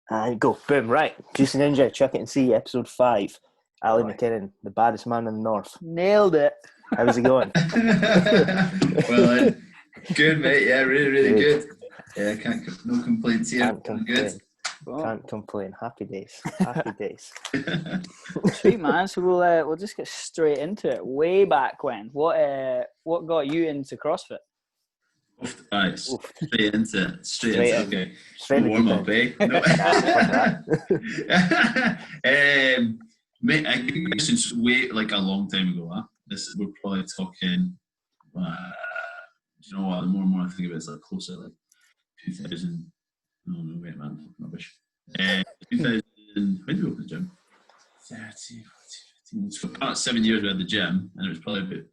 And go. Boom, right. JuicyNinja, Chuck It and See, episode 5. Ali Right. Mackinnon, the baddest man in the north. Nailed it. How's it going? Well, good, mate. Yeah, really Good. good. Yeah, no complaints here. Can't complain. Good. Can't complain. Happy days. Happy days. Sweet, man. So we'll just get straight into it. Way back when, what got you into CrossFit? Right, straight into it. Straight into okay. Straight into warm up, eh? No. Mate, I think this is way like a long time ago. Huh? We're probably talking. You know what? The more and more I think of it, it's like closer, like 2000. No, wait, man, rubbish. 2000. When did we open the gym? 30, 15. So about 7 years we had the gym, and it was probably about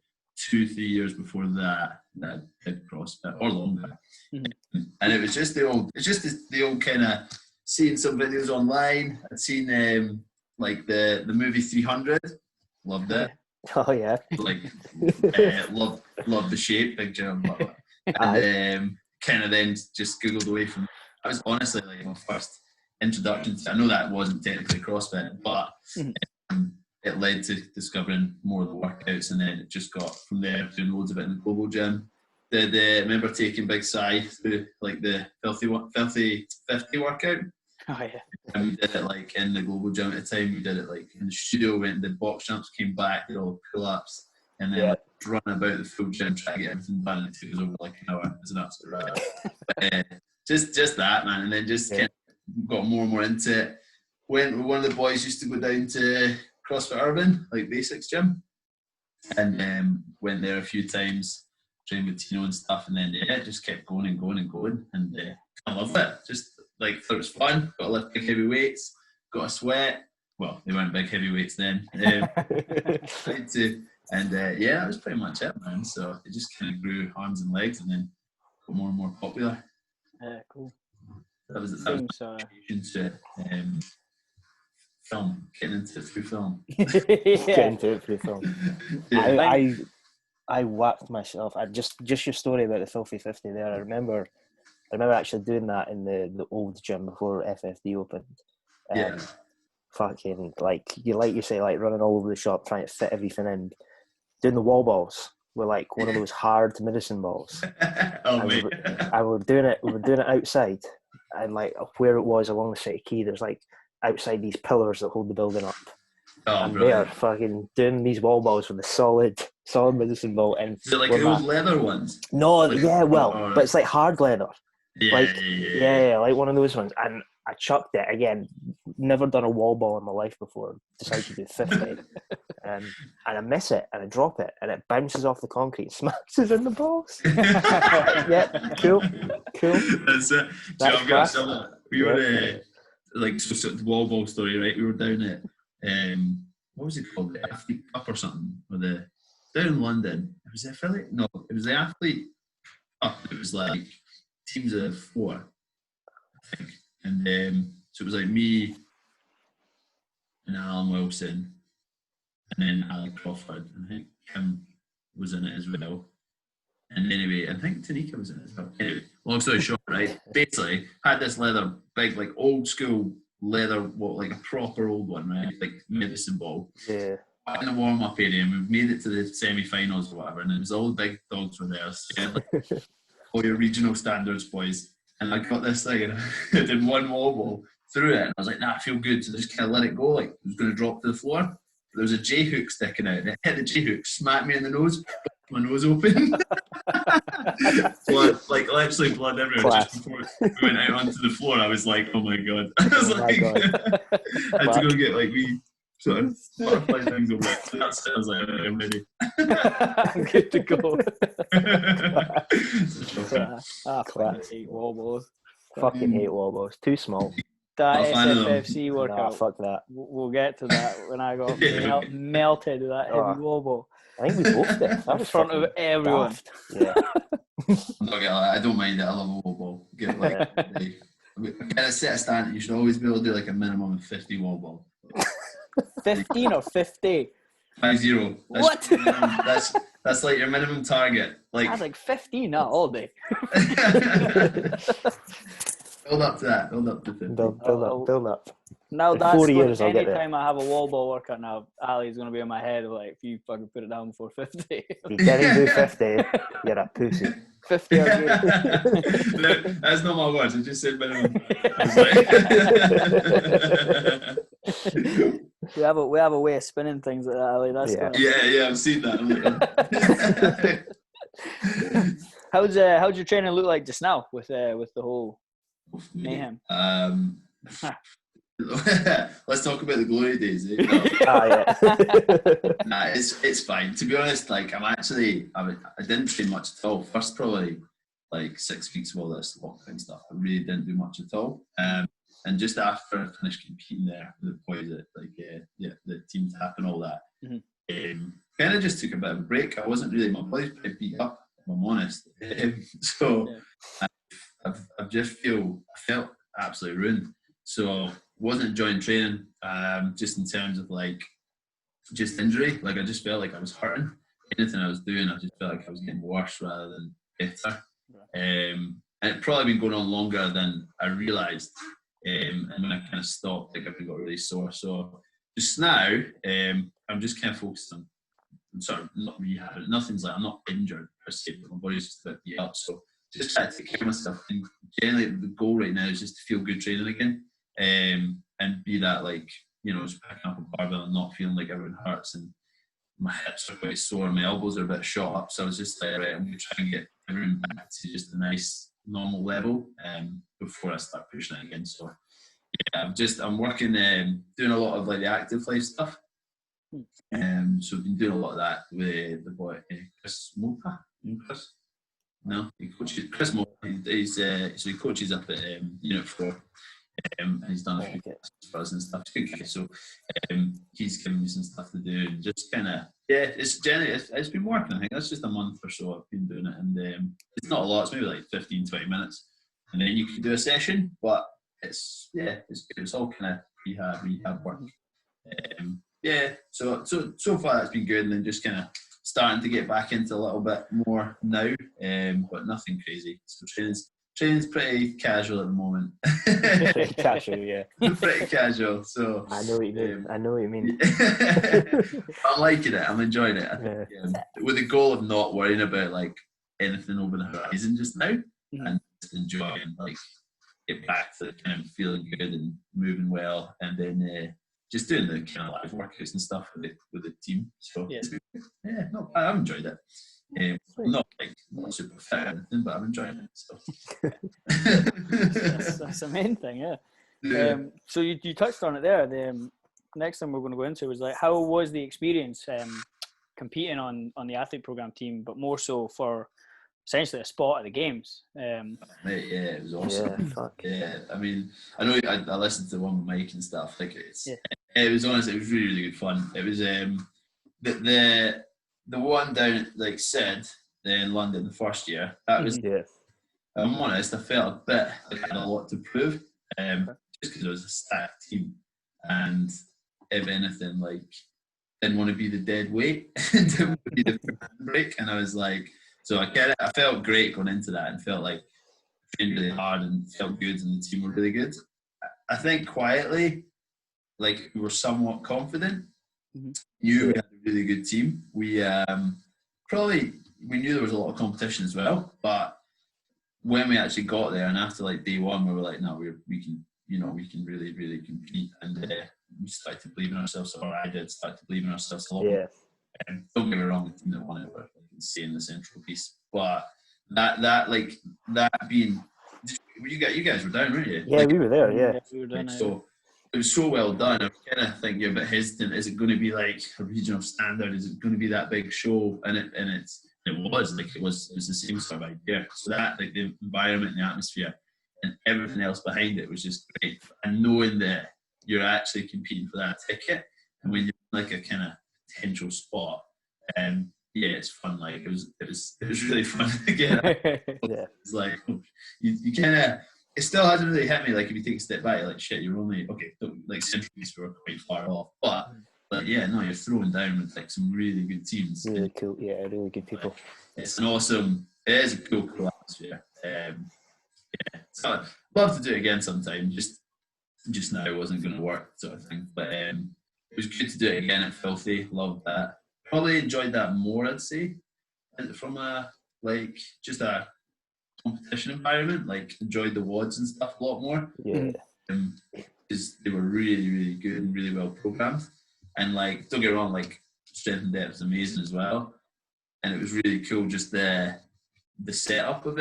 2-3 years before that I did CrossFit or longer. Mm-hmm. And it was just the old kind of seeing some videos online. I'd seen like the movie 300, loved it. Oh yeah. Like loved the shape, big gym, and kind of then just googled away from. That was honestly like my first introduction to. I know that wasn't technically CrossFit, but it led to discovering more of the workouts, and then it just got from there doing loads of it in the global gym. I remember taking Big Si through like the filthy 50 workout. Oh yeah. And we did it like in the global gym at the time. We did it like in the studio, went and did box jumps, came back, did all the pull-ups, and then like, running about the full gym trying to get everything done. It took us over like an hour. It was an absolute riot. But just that, man. And then just kind of got more and more into it. One of the boys used to go down to CrossFit Urban, like Basics Gym, and went there a few times, trained with Tino and stuff, and then just kept going and going and going, and I loved it. Just like thought it was fun. Got to lift big heavy weights, got to sweat. Well, they weren't big heavy weights then. And that was pretty much it, man. So it just kind of grew arms and legs, and then got more and more popular. Yeah, cool. That was to film, getting into it through film. Getting into it through film. Yeah. I whacked myself. Just your story about the filthy 50 there. I remember actually doing that in the old gym before FFD opened. Fucking like you say, like running all over the shop trying to fit everything in. Doing the wall balls were like one of those hard medicine balls. We were doing it outside, and like where it was along the City Quay, there's like outside these pillars that hold the building up. And they're fucking doing these wall balls with a solid medicine ball. And is it like the old leather ones? No, but it's like hard leather. Like one of those ones. And I chucked it again. Never done a wall ball in my life before. Decided to do 50, and I miss it, and I drop it, and it bounces off the concrete, smashes in the balls. Cool. That's it. I've got something. We were like so the wall ball story, right? We were down at what was it called? The Athlete Cup or something? Down in London. Was it affiliate? No, it was the Athlete Cup. It was like teams of 4, I think. And so it was like me and Alan Wilson, and then Alec Crawford. I think Kim was in it as well. And anyway, I think Tanika was in it as well. Anyway, long story short, right? Basically, had this leather, big, like old school leather, like a proper old one, right? Like medicine ball. Yeah. In the warm up area, and we made it to the semi-finals or whatever, and it was all the big dogs were there. So like, all your regional standards boys. And I got this thing, and I did one wall ball through it, and I was like, nah, I feel good. So I just kind of let it go, like it was going to drop to the floor. There was a J-hook sticking out, and it hit the J-hook, smacked me in the nose, my nose open. Blood, like literally blood everywhere. Just before we went out onto the floor, I was like, oh my God. I was I had to go get like we sort of butterfly things over it. So that's it. I was like, I'm ready. I'm good to go. Class. Hate wall balls. Fucking hate wall balls. Too small. That SFFC workout. Nah, fuck that. We'll get to that when I got melted with that heavy wall ball. I think we both did. That was in front of everyone. Daft. Yeah. I'm not gonna lie, I don't mind it. I love a wall ball. Get like I kind of set a standard. You should always be able to do like a minimum of 50 wall ball. 15 or 50? 50. What? That's like your minimum target. Like I was like 15, not all day. Build up to that. Build up to 50. Build up. Now In that's 4 years, I'll get there. anytime I have a wall ball workout now, Ali's going to be in my head like, if you fucking put it down before 50. If you didn't do 50, you're a pussy. 50 are good. No, that's not my words. I just said minimum. we have a way of spinning things like that, Ali. That's yeah, I've seen that. How's your training look like just now with the whole mayhem? Let's talk about the glory days. Eh? Nah, it's fine. To be honest, like I didn't train much at all. First probably like 6 weeks of all this lockdown stuff, I really didn't do much at all. And just after I finished competing there with the boys at the team tap and all that, kind of just took a bit of a break. I wasn't really, my body's pretty beat up, if I'm honest. I felt absolutely ruined. So wasn't enjoying training, just in terms of like just injury. Like I just felt like I was hurting. Anything I was doing, I just felt like I was getting worse rather than better. And it probably been going on longer than I realised. And when I kind of stopped, like I got really sore. So just now, I'm just kind of focused on, I'm sort of not rehabbing. Nothing's like, I'm not injured per se, but my body's just a bit beat up. So just try to take care of myself. And generally, the goal right now is just to feel good training again. And be that like, just picking up a barbell and not feeling like everyone hurts, and my hips are quite sore and my elbows are a bit shot up. So I was just like, right, I'm going to try and get everyone back to just a nice normal level before I start pushing it again. So yeah, I'm working, doing a lot of like the active life stuff. So I've been doing a lot of that with the boy Chris Mopa. Chris? No, he coaches Chris Mopa. He coaches up at Unit 4. And he's done a few classes for us and stuff. So he's given me some stuff to do, and just kind of it's been working. I think that's just a month or so I've been doing it, and it's not a lot. It's maybe like 15-20 minutes, and then you can do a session. But it's good. It's all kind of rehab work. So far that's been good, and then just kind of starting to get back into a little bit more now, but nothing crazy. So training's pretty casual at the moment. Pretty casual, yeah. Pretty casual. So I know what you mean. I'm liking it. I'm enjoying it. I think, with the goal of not worrying about like anything over the horizon just now, and just enjoying like get back to kind of feeling good and moving well, and then just doing the kind of live workouts and stuff with the team. So I've enjoyed it. Not super fit or anything, but I'm enjoying it. So that's the main thing, yeah. So you touched on it there. The next thing we're going to go into is like, how was the experience competing on the athlete program team, but more so for essentially a spot at the games? Mate, it was awesome. I mean, I know I listened to the one with Mike and stuff. Like it was honestly, it was really, really good fun. It was the one down at like Sid in London the first year. That was. I'm honest, I felt a bit like I had a lot to prove, just because it was a stacked team, and if anything, like didn't want to be the dead weight, didn't want to be the break, and I was like, so I get it. I felt great going into that, and felt like I trained really hard and felt good, and the team were really good. I think quietly, like we were somewhat confident. Knew we had a really good team. We we knew there was a lot of competition as well, but when we actually got there and after like day one, we were like, no, we can really, really compete, and we started to believe in ourselves. Or I did start to believe in ourselves a lot. Don't get me wrong, the team that won it were insane, the central piece, but that being, you guys were down, weren't you? Yeah, we were there. Yeah, we were down. So it was so well done. I kind of think you're a bit hesitant. Is it going to be like a regional standard? Is it going to be that big show? And it was the same sort of idea. So that like the environment and the atmosphere and everything else behind it was just great. And knowing that you're actually competing for that ticket, and when you're like a kind of potential spot, it's fun. Like it was really fun again. It's like you kind of. It still hasn't really hit me. Like if you take a step back, you're like, shit, you're only like Central East were quite far off, but you're throwing down with like some really good teams. Really cool, really good people. It's an awesome. It is a cool atmosphere. So love to do it again sometime. Just now it wasn't going to work, sort of thing. But it was good to do it again at Filthy. Loved that. Probably enjoyed that more, I'd say, from just a competition environment. Like enjoyed the WODs and stuff a lot more. Yeah. Because they were really, really good and really well programmed. And like, don't get me wrong, like strength and depth is amazing as well. And it was really cool, just the setup of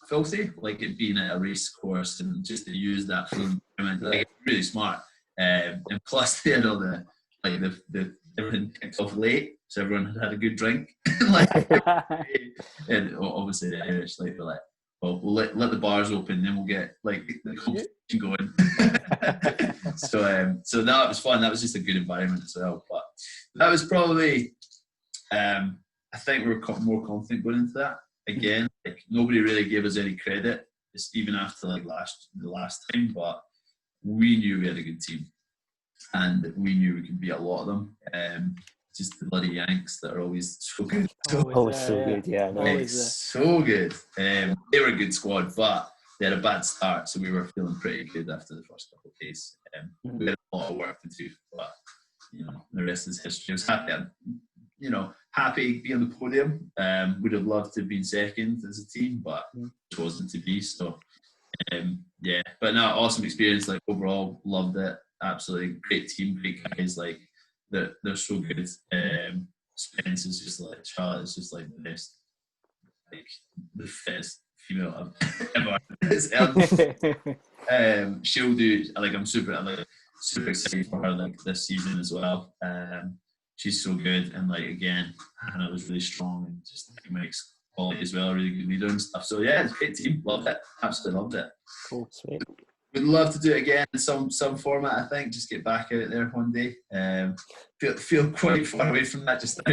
Filthy, like it being at a race course and just to use that for environment, like really smart. And plus they had all the everything kicked off late, so everyone had a good drink. And obviously the Irish they're like, well, we'll let the bars open, then we'll get like the competition going. So that was fun. That was just a good environment as well. But that was probably, I think we were more confident going into that. Again, like nobody really gave us any credit, even after like the last time. But we knew we had a good team, and we knew we could beat a lot of them. Just the bloody Yanks that are always so good. Always so good, yeah. So good. They were a good squad, but they had a bad start, so we were feeling pretty good after the first couple of days. We had a lot of work to do, but the rest is history. I was happy being on the podium. Would have loved to have been second as a team, but it wasn't to be. So, but no, awesome experience. Like overall, loved it. Absolutely great team, great guys. Like they're so good. Spence is just like Charlotte is just like the best, like the fittest female I've ever. She'll do. Like I'm super excited for her like this season as well. She's so good, and like again, Hannah was really strong and just makes quality as well, really good leader and stuff. So yeah, it's a great team. Loved it. Absolutely loved it. Cool, sweet. We'd love to do it again in some format. I think just get back out there one day. Feel quite far away from that just now.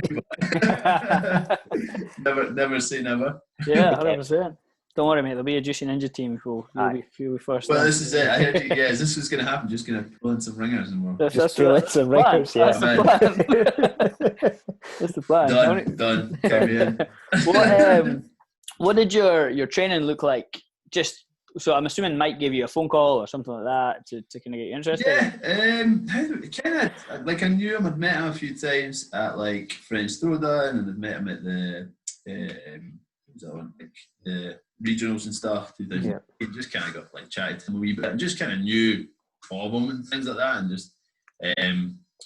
But never say never. Yeah, 100%. Don't worry, mate. There'll be a JuicyNinja team. You'll be first. Well, this is it. I heard you guys. This was going to happen. Just going to pull in some ringers and we'll. That's the plan. That's the plan. Done. Come in. What did your training look like? So I'm assuming Mike gave you a phone call or something like that to kind of get you interested. Yeah, kind of like I knew him. I'd met him a few times at like French Throwdown, and I'd met him at the regionals and stuff. Just kind of got like chatted to him a wee bit and just kind of knew of him and things like that, and just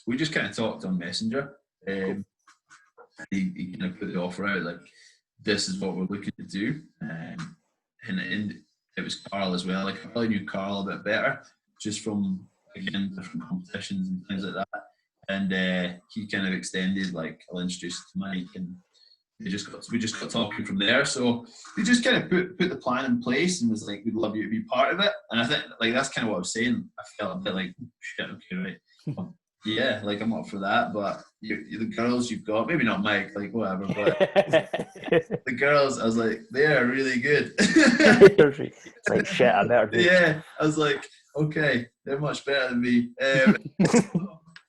we just kind of talked on Messenger. He kind of put the offer out like, this is what we're looking to do, and it was Carl as well. Like I probably knew Carl a bit better just from again different competitions and things like that. And he kind of extended like, I'll introduce you to Mike, and we just got talking from there. So we just kind of put the plan in place and was like, we'd love you to be part of it. And I think like that's kind of what I was saying. I felt a bit like, shit, okay, right. Yeah, like I'm up for that, but the girls you've got, maybe not Mike, like whatever, but the girls, I was like, they are really good. Like shit, I better do. Yeah, I was like, okay, they're much better than me.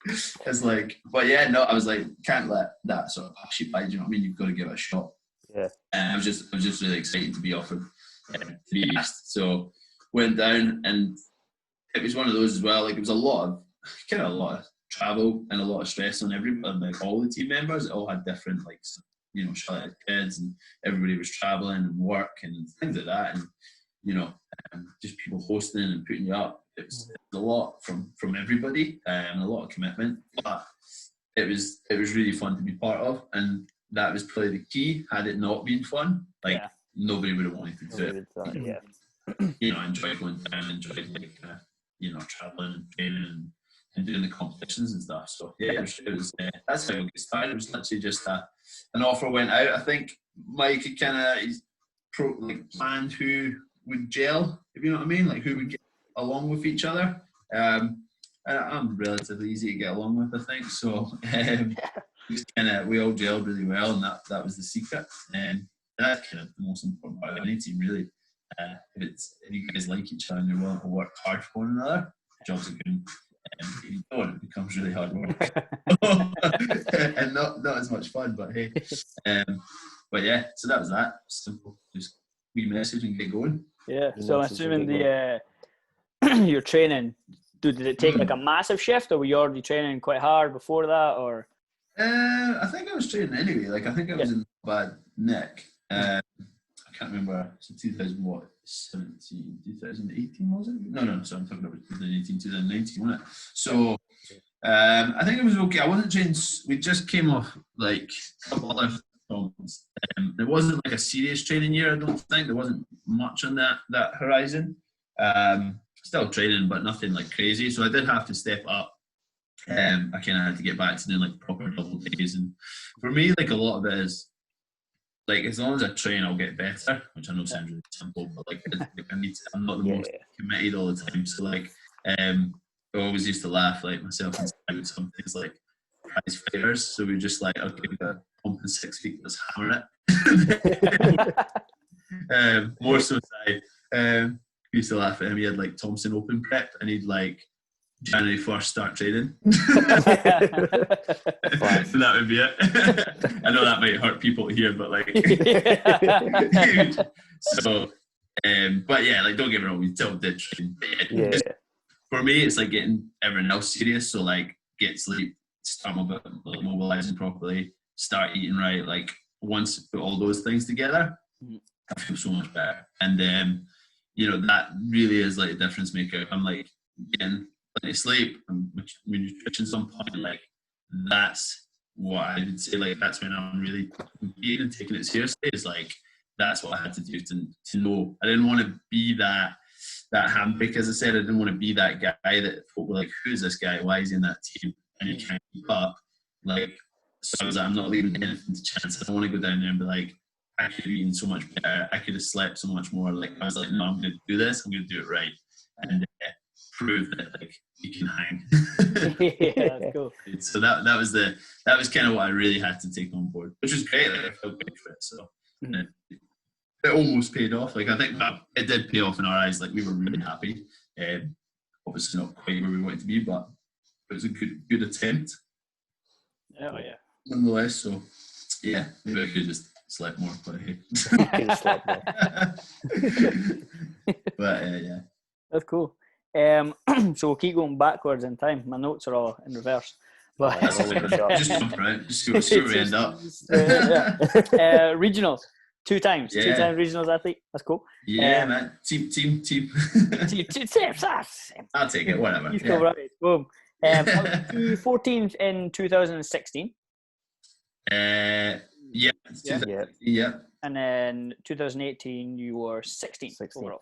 It's like, but yeah, no, I was like, can't let that sort of pass you by. Do you know what I mean? You've got to give it a shot. Yeah. And I was just really excited to be offered to be asked. So went down, and it was one of those as well. Like it was a lot of travel and a lot of stress on everybody, like all the team members. It all had different, like, Charlotte had kids and everybody was traveling and work and things like that, and just people hosting and putting you up. It was a lot from everybody, and a lot of commitment, but it was really fun to be part of, and that was probably the key. Had it not been fun, nobody would have wanted to do it. I enjoyed going down, enjoyed like traveling and training and doing the competitions and stuff. So yeah, it was that's how it got started. It was literally just an offer went out. I think Mike had kind of planned who would gel, if you know what I mean, like who would get along with each other. And I'm relatively easy to get along with, I think. So we all gelled really well, and that was the secret. And that's kind of the most important part of any team, really. If you guys like each other and you're willing to work hard for one another, jobs are good. If you don't, it becomes really hard work and not as much fun. But hey, but yeah, so that was that. Simple, just wee message and get going. Yeah. So I'm assuming your training, did it take like a massive shift, or were you already training quite hard before that, or? I think I was training anyway. Like I think I was in bad nick. I can't remember. So 2017, 2018 was it? No. So I'm talking about 2018, 2019, wasn't it? So I think it was okay. I wasn't training. We just came off like a couple of problems. There wasn't like a serious training year. I don't think there wasn't much on that horizon. Still training, but nothing like crazy. So I did have to step up. I kind of had to get back to doing like proper double days, and for me, like a lot of it is like as long as I train, I'll get better. Which I know sounds really simple, but like I'm not the most committed all the time. So like, I always used to laugh like myself and with some things like prize fighters. So we just like, okay, we got a pump in 6 feet, let's hammer it. More so, I used to laugh at him. He had like Thompson Open prep, and he'd like January 1st start training. That would be it. I know that might hurt people to hear, but like so but yeah, like don't get me wrong, we still did train. For me it's like getting everyone else serious, so like get sleep, start like mobilizing properly, start eating right. Like once put all those things together, I feel so much better. And you know, that really is like a difference maker. I'm like getting plenty of sleep and nutrition some point, like that's what I would say, like that's when I'm really competing and taking it seriously. Is like that's what I had to do to know. I didn't want to be that handbrake, as I said. I didn't want to be that guy that folk were like, who's this guy, why is he in that team and you can't keep up. Like, so I was like, I'm not leaving anything to chance. I don't want to go down there and be like, I could have eaten so much better, I could have slept so much more. Like I was like, no, I'm going to do this, I'm going to do it right, and prove that like you can hang. Yeah, that's cool. So that was kind of what I really had to take on board, which was great. Like I felt great for it. So it almost paid off. Like I think that it did pay off in our eyes. Like we were really happy. Obviously not quite where we wanted to be, but it was a good attempt. Oh yeah. Nonetheless, so yeah, maybe I could just slept more, but hey. But yeah. That's cool. So we'll keep going backwards in time. My notes are all in reverse. But just jump around, just see where we end up. Regionals, 2 times. Yeah. 2 times regionals athlete. That's cool. Yeah, man. Team. I'll take it, whatever. You go right. Boom. 14th in 2016. Yeah. And then 2018, you were 16th overall.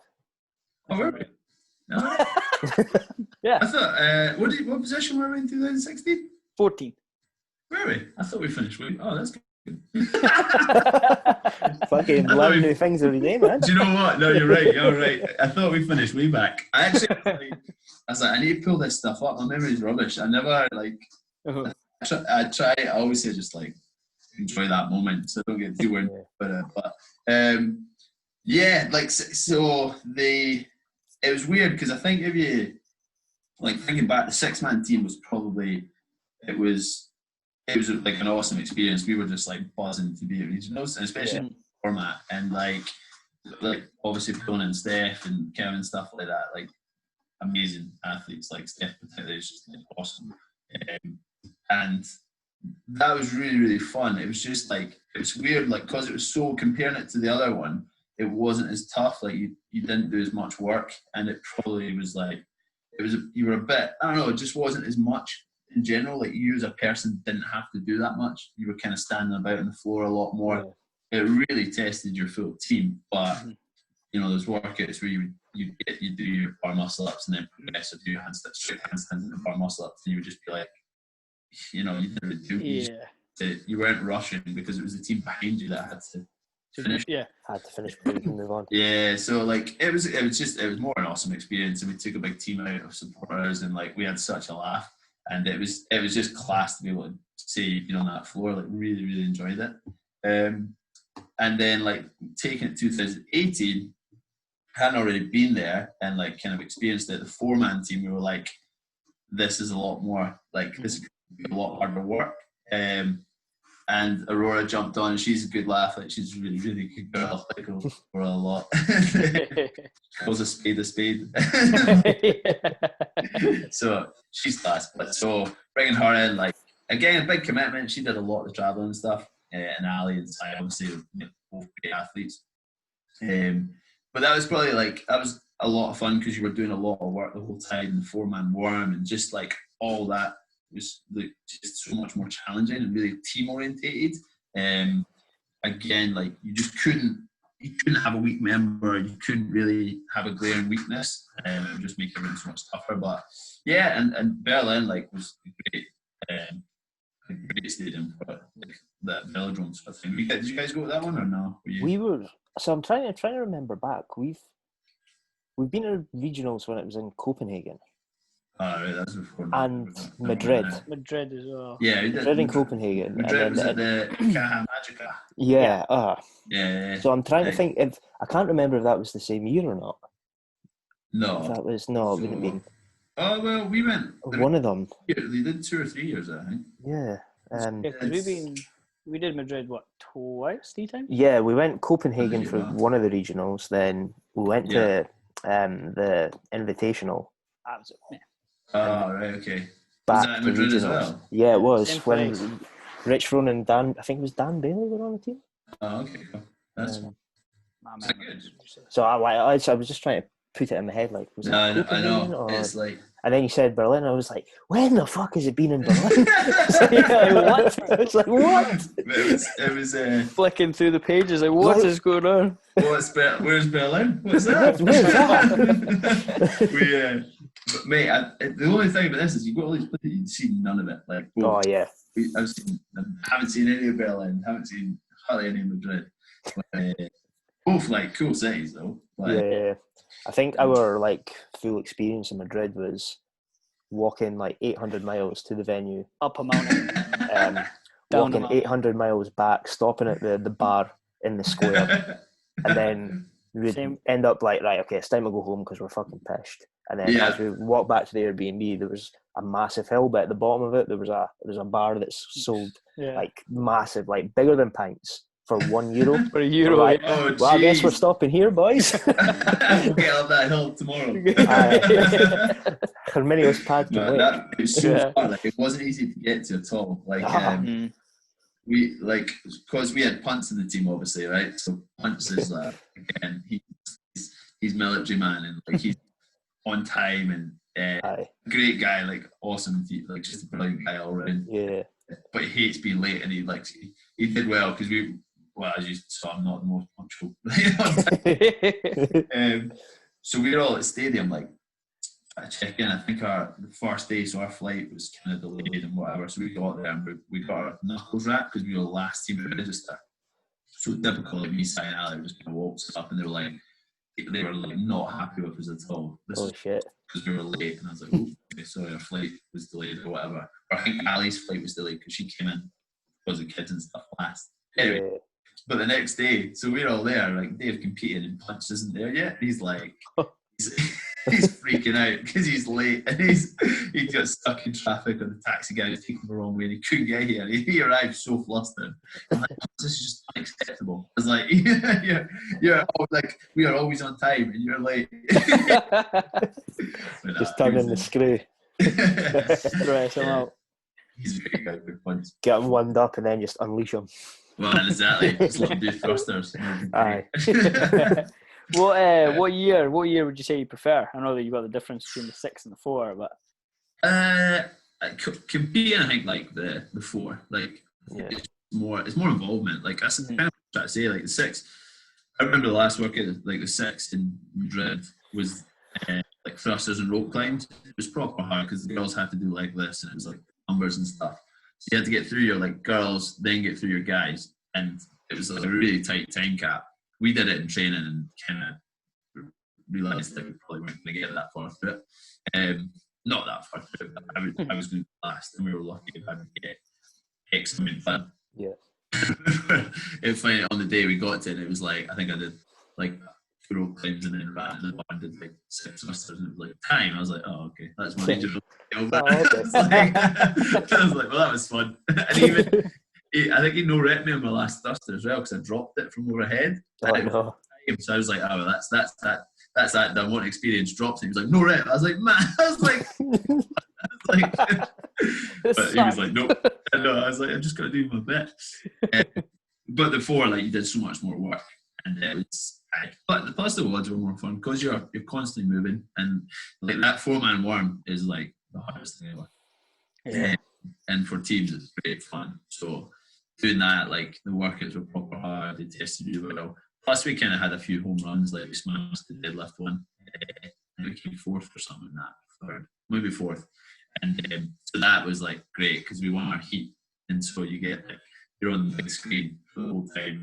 Oh, were we? No. Yeah. I thought, what position were we in 2016? 14th. Were we? I thought we finished. Oh, that's good. Fucking learn new things every day, man. Do you know what? No, you're right. I thought we finished way back. I was like, I need to pull this stuff up. My memory's rubbish. I never like. I try. I always say just like enjoy that moment, so don't get too worried about it. But yeah, like so it was weird because I think if you like thinking back, the 6-man team was probably it was like an awesome experience. We were just like buzzing to be at regionals, and especially in the format, and like obviously Dylan and Steph and Kevin and stuff like that, like amazing athletes. Like Steph particularly is just like awesome, and that was really, really fun. It was just like it was weird, like because it was so comparing it to the other one, it wasn't as tough. Like you didn't do as much work, and it probably was like you were a bit, I don't know, it just wasn't as much. In general, like you as a person didn't have to do that much. You were kind of standing about on the floor a lot more. It really tested your full team. But you know, there's workouts where you do your bar muscle ups and then progressive do your straight handstands and then bar muscle ups, and you would just be like, you know, you didn't really do. You weren't rushing because it was the team behind you that had to finish. Had to finish before you can move on. Yeah, so like it was more an awesome experience, and we took a big team out of supporters, and like we had such a laugh. And it was just class to be able to see, you know, on that floor. Like really, really enjoyed it. And then like taking it to 2018, hadn't already been there and like kind of experienced it. The 4-man team, we were like, this is a lot more like this is a lot harder work. And Aurora jumped on, and she's a good laugh. Like, she's a really, really good girl. Like, for a lot. Calls a spade a spade. So she's class. But so bringing her in, like, again, a big commitment. She did a lot of the traveling and stuff. And Ali and Sai, obviously, both great athletes. But that was probably that was a lot of fun because you were doing a lot of work the whole time, and the 4-man worm, and just like all that was just so much more challenging and really team orientated. Again, like you couldn't have a weak member, you couldn't really have a glaring weakness, and just make everything so much tougher. But yeah, and Berlin was a great stadium for that velodrome sort of thing. Did you guys go to that one or no? We were. So I'm trying to remember back. We've been to regionals when it was in Copenhagen. Oh, right, that's before. And Madrid. Madrid as well. Yeah, Madrid and Copenhagen. Madrid was at the Caja Magica. Yeah. Yeah. So I'm trying to think if I can't remember if that was the same year or not. No. If that was it wouldn't have been. Oh well, we went. One of them. Yeah, they did 2 or 3 years, I think. Yeah. We did Madrid twice, 3 times? Yeah, we went Copenhagen for one of the regionals. Then we went to the Invitational. Absolutely. Oh right, okay. Back was that in Madrid regionals. as well? Yeah, it was Same when place. Rich Rowan and Dan. I think it was Dan Bailey were on the team. Oh okay, cool. That's good. So I was just trying to put it in my head, like, was it I know. or... It's like, and then you said Berlin, and I was like, when the fuck has it been in Berlin? It's like, what? It was flicking through the pages, like, what is going on? Where's Berlin? What's that? Where's that? But mate, the only thing about this is you go to all these places, you see none of it. Like, oh yeah, I haven't seen any of Berlin, haven't seen hardly any of Madrid. Both cool cities though. Yeah. I think our full experience in Madrid was walking 800 miles to the venue, up a mountain, walking 800 miles back, stopping at the bar in the square, and then we'd end up right, okay, it's time to go home because we're fucking pissed. And then as we walked back to the Airbnb, there was a massive hill, but at the bottom of it there was a bar that's sold massive, bigger than pints. For €1. For €1, right. Well, I guess we're stopping here, boys. We'll get up that hill tomorrow. Herminio's pad can wait. It was so far. It wasn't easy to get to at all. We because we had Punts in the team, obviously, right? So Punts is again, he's military man, and he's on time and great guy, awesome, just a brilliant guy all around. Yeah. But he hates being late, and he did well because as you saw, I'm not the most punctual. So we were all at the stadium, I check in. I think the first day, so our flight was kind of delayed and whatever. So we got there and we got our knuckles wrapped because we were the last team to register. So typical of me, Sai and Ali just kind of walked up, and they were not happy with us at all. Shit! Because we were late, and I was like, "Oh, okay, sorry, our flight was delayed or whatever." Or I think Ali's flight was delayed because she came in because of kids and stuff last. Anyway, but the next day, so we're all there, Dave competing, and Punch isn't there yet. He's he's freaking out because he's late, and he got stuck in traffic, and the taxi guy was taking the wrong way, and he couldn't get here. He arrived so flustered. I'm like, this is just unacceptable. I was like, we are always on time, and you're late. Just turn in the screw. Stress him out. He's a great guy, big Punch. Get him warmed up, and then just unleash him. Well, exactly. Just let him do thrusters. Aye. What year would you say you prefer? I know that you've got the difference between the 6 and the 4, but competing, I think the 4, it's more involvement. That's kind of what I'm trying to say. The 6, I remember the last workout, the 6 in Madrid was thrusters and rope climbs. It was proper hard because the girls had to do this, and it was numbers and stuff. So you had to get through your girls, then get through your guys, and it was a really tight time cap. We did it in training and kind of realised that we probably weren't going to get that far through it. Not that far through it, but I was going to last, and we were lucky if I would get X amount of fun. Yeah. It funny, on the day we got to it, it was I think I did 2 rope climbs and then ran, and then did 6 thrusters, and it was time. I was like, oh, okay, that's my regional. I was like, well, that was fun. And I think he no-rep me on my last thruster as well because I dropped it from overhead. Oh, no. So I was like, oh, well, that's that done. What experience drops it. He was like, no rep. I was like, man. I was like, but he was like, no. I was like, I'm just gonna do my best. But the 4, like, you did so much more work, and it was. But the plus the WODs were more fun because you're constantly moving, and like that 4-man worm is like the hardest thing ever. Yeah. And for teams, it's great fun. So doing that, like the workouts were proper hard. They tested you well. Plus, we kind of had a few home runs, like we smashed the deadlift one. And we came 4th or something like that, 3rd, maybe 4th. And so that was like great because we won our heat. And so you get like, you're on the big screen for the whole time.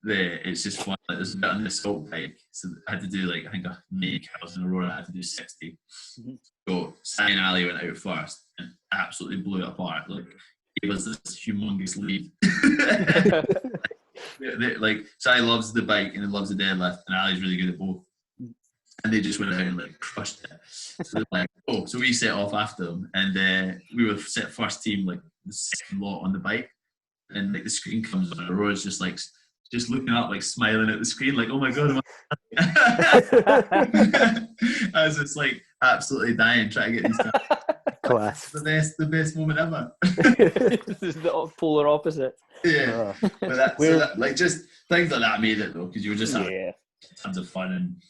And it's just fun. Like, there's a bit on the assault bike. So I had to do like, I think 80 cows in a row. I had to do 60. Mm-hmm. So Sai and Ali went out first and absolutely blew it apart. Like, gave us this humongous lead. Like Sai loves the bike and he loves the deadlift, and Ali's really good at both. And they just went out and like crushed it. So they're like, oh, so we set off after them, and we were set first team, like the second lot on the bike, and like the screen comes on, and Aurora's just like looking up, like smiling at the screen, like, oh my god, I was just like absolutely dying trying to get these guys. Class. The best moment ever. This is the polar opposite. Yeah, but that, like just things like that made it though, because you were just having tons of fun and.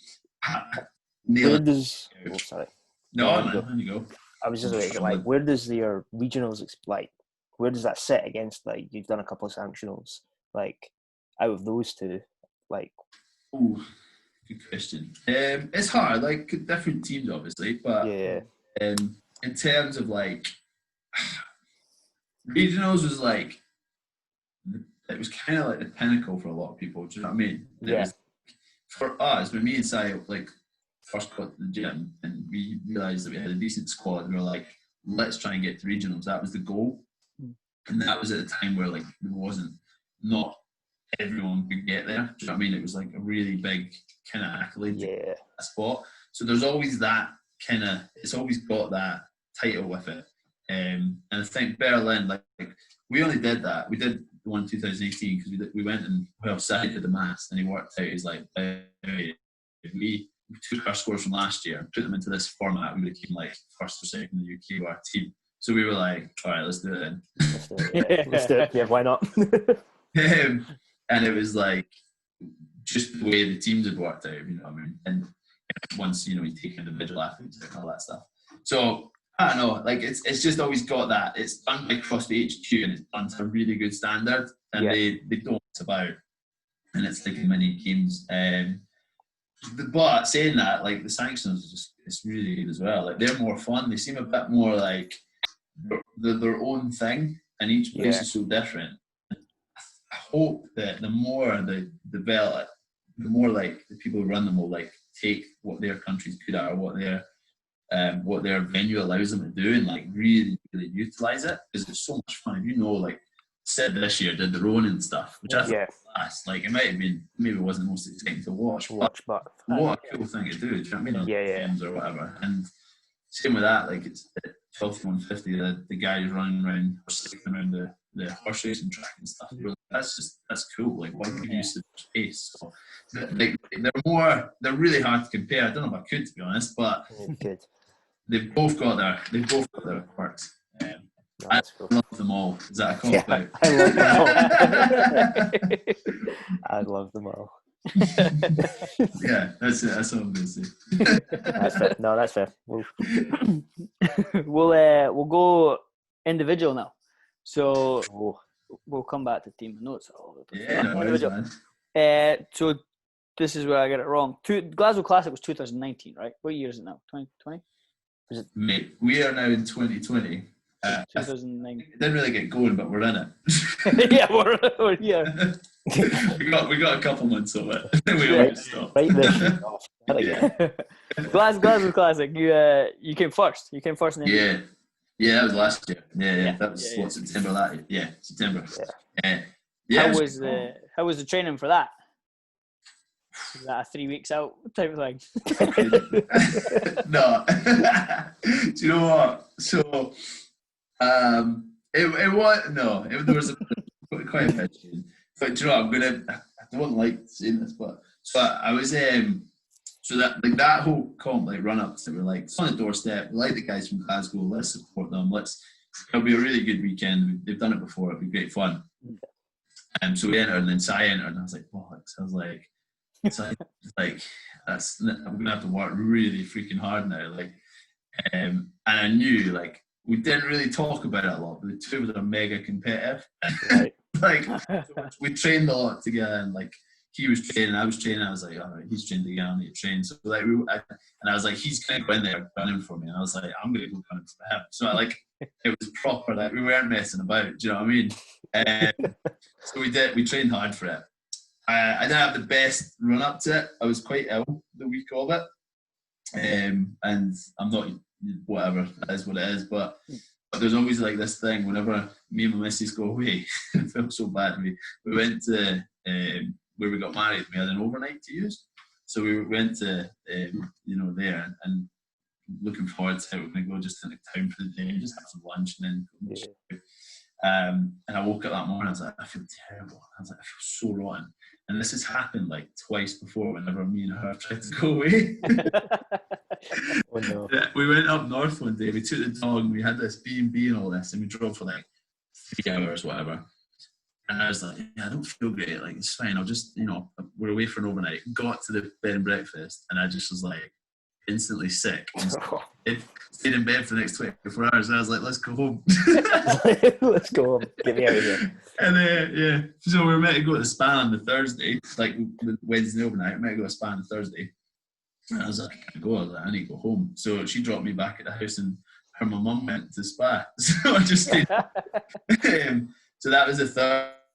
Where does? Oh, sorry. No, man, you go. I was just like, where does your regionals like? Where does that sit against like you've done a couple of sanctionals? Like out of those two, like. Ooh, good question. It's hard, like different teams, obviously, but in terms of like regionals was like it was kind of like the pinnacle for a lot of people. Do you know what I mean? Was, for us, when me and Sai like first got to the gym and we realised that we had a decent squad, we were like, let's try and get to regionals. That was the goal, and that was at a time where like there wasn't not everyone could get there. Do you know what I mean? It was like a really big kind of accolade spot. So there's always that kind of, it's always got that title with it. And I think Berlin, like we only did that. We did the one in 2018 because we went and Sai did the maths and he worked out. He's like, if we took our scores from last year and put them into this format, we would have came like first or second in the UK with our team. So we were like, all right, let's do it then. Let's do it. Yeah, why not? And it was like just the way the teams had worked out, you know what I mean? And once, you know, you take individual athletes and all that stuff. So I don't know, like it's just always got that. It's done by CrossFit HQ and it's done to a really good standard, and they don't mess about, and it's like in many games. But saying that, like the Sanctionals, it's really good as well. Like they're more fun. They seem a bit more like they're their own thing, and each place is so different. I hope that the more they develop, the more like the people who run them will like take what their country's good at or what their venue allows them to do and like really, really utilize it, because it's so much fun. If you know, like Sid this year did the Ronin stuff, which I thought was class. Like it might have been, maybe it wasn't the most exciting to watch, but what a cool thing to do. Do you know what I mean? Games or whatever. And same with that, like it's at 12:150, the guy who's running around or cycling around the horse racing track and stuff. That's cool. Like, why don't you use the space? So, like, they're really hard to compare. I don't know if I could, to be honest, but they've both got their quirks. I love them all. Is that a call out? I love them all. Yeah, that's it. That's all I'm going to say. That's fair. No, that's fair. We'll go individual now. So we'll come back to team notes. Individual. Man. So this is where I get it wrong. Glasgow Classic was 2019, right? What year is it now? 2020? Mate, we are now in 2020. 2009. It didn't really get going, but we're in it. Yeah, we're here. we got a couple months of it. We always stop. Right there. Glasgow Classic. You came first. You came first in the Yeah, that was last year. Yeah. That was September that year. Yeah, September. Yeah. How was the training for that? Is that a 3 weeks out type of thing? No. Do you know what? So, there was quite a bit. But do you know what, I don't like saying this, but so I was so that whole comp run up to, we're like, it's on the doorstep, we like the guys from Glasgow, let's support them, it'll be a really good weekend, they've done it before, it'll be great fun. So we entered, and then Si entered, and I was like, bollocks. I was like, I'm gonna have to work really freaking hard now. And I knew, we didn't really talk about it a lot, but the two of us are mega competitive. Right. We trained a lot together, and he was training, I was training. I was like, all right, he's trained again, I need to train. So and I was like, he's gonna go in there running for me, and I was like, I'm gonna go running for him. So it was proper, we weren't messing about. Do you know what I mean? So we trained hard for it. I didn't have the best run up to it. I was quite ill the week of it, and I'm not, whatever, that is what it is. But there's always this thing whenever me and my missus go away. It felt so bad. We went to where we got married. We had an overnight to use, so we went to there, and looking forward to it. We're gonna go just into town for the day, just have some lunch, and then. And I woke up that morning, I was like, I feel terrible. I was like, I feel so rotten. And this has happened twice before whenever me and her tried to go away. Oh, no. We went up north one day, we took the dog, and we had this B&B and all this, and we drove for 3 hours, whatever. And I was like, yeah, I don't feel great, it's fine, I'll just, we're away for an overnight. Got to the bed and breakfast, and I just was instantly sick. Stayed in bed for the next 24 hours, and I was like, let's go home. Let's go home. Get me out of here. And so we were meant to go to the spa on the Thursday, Wednesday overnight. We were meant to go to the spa on the Thursday. And I was like, I can't go. I was like, I need to go home. So she dropped me back at the house, and her and my mum went to the spa. So I just stayed. So that was the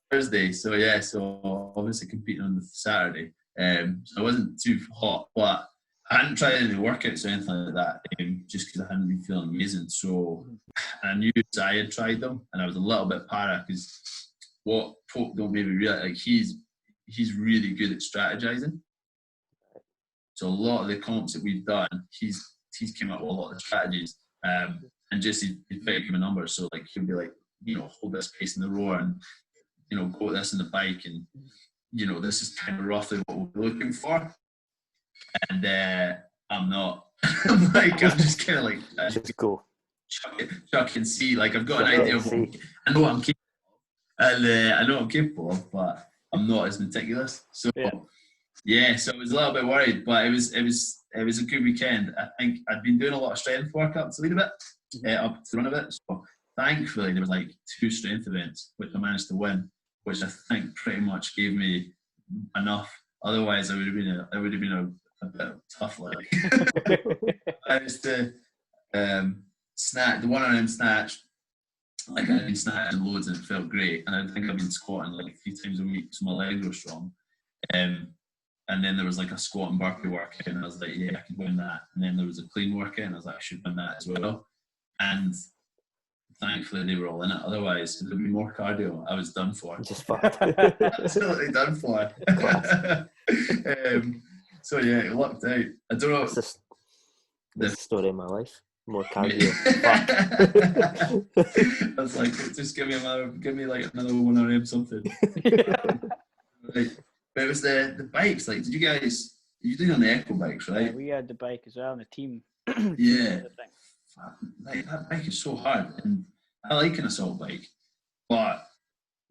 Thursday. So so obviously competing on the Saturday. So I wasn't too hot, but I hadn't tried any workouts or anything like that, just because I hadn't been feeling amazing. So I knew I had tried them, and I was a little bit para, because what folk don't maybe realize, he's really good at strategizing. So a lot of the comps that we've done, he's came up with a lot of the strategies, and just he's very good with numbers. So he'll be hold this pace in the rower, and go this in the bike, and this is kind of roughly what we're looking for. And I'm not. I'm just kind of just go. Chuck and see. I've got an idea of what I know what I'm capable of, and I know what I'm capable of, but I'm not as meticulous. So so I was a little bit worried, but it was a good weekend. I think I'd been doing a lot of strength work up to lead a bit, up to run a bit. So thankfully there was 2 strength events which I managed to win, which I think pretty much gave me enough. Otherwise, I would have been a bit tough. I used to snatch the 1RM snatch. I'd been snatching loads, and it felt great. And I think I've been squatting 3 times a week, so my legs were strong. And then there was a squat and burpee workout, and I was like, yeah, I can win that. And then there was a clean workout, and I was like, I should win that as well. And thankfully they were all in it. Otherwise, if there'd be more cardio, I was done for. Just fucked. Absolutely done for. So it lucked out. I don't know. It's the story of my life. More cardio. I was like, just give me another 1RM something. But it was the bikes. Did you guys? You did on the Echo bikes, right? Yeah, we had the bike as well on the team. Yeah. That bike is so hard, and I like an assault bike, but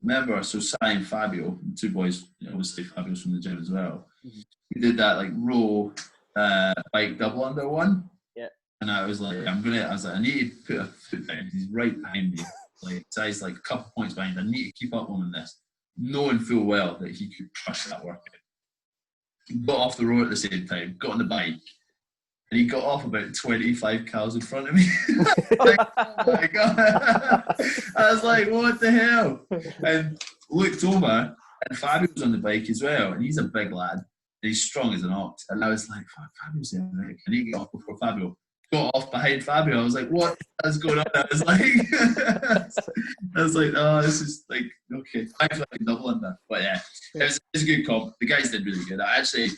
remember, so Si and Fabio, the 2 boys, obviously Fabio's from the gym as well. Mm-hmm. We did that row bike double under one. Yeah. And I was like, I I need to put a foot down. He's right behind me. Si's a couple points behind. I need to keep up on this, knowing full well that he could crush that workout. He got off the road at the same time, got on the bike, and he got off about 25 cows in front of me. Oh my God. I was like, what the hell? And looked over, and Fabio was on the bike as well, and he's a big lad, and he's strong as an ox. And I was like, fuck, Fabio's there, right? I need to get off before Fabio. Got off behind Fabio. I was like, what is going on? I was like, oh, this is okay. I feel like a double under. But yeah, it was a good comp. The guys did really good. I think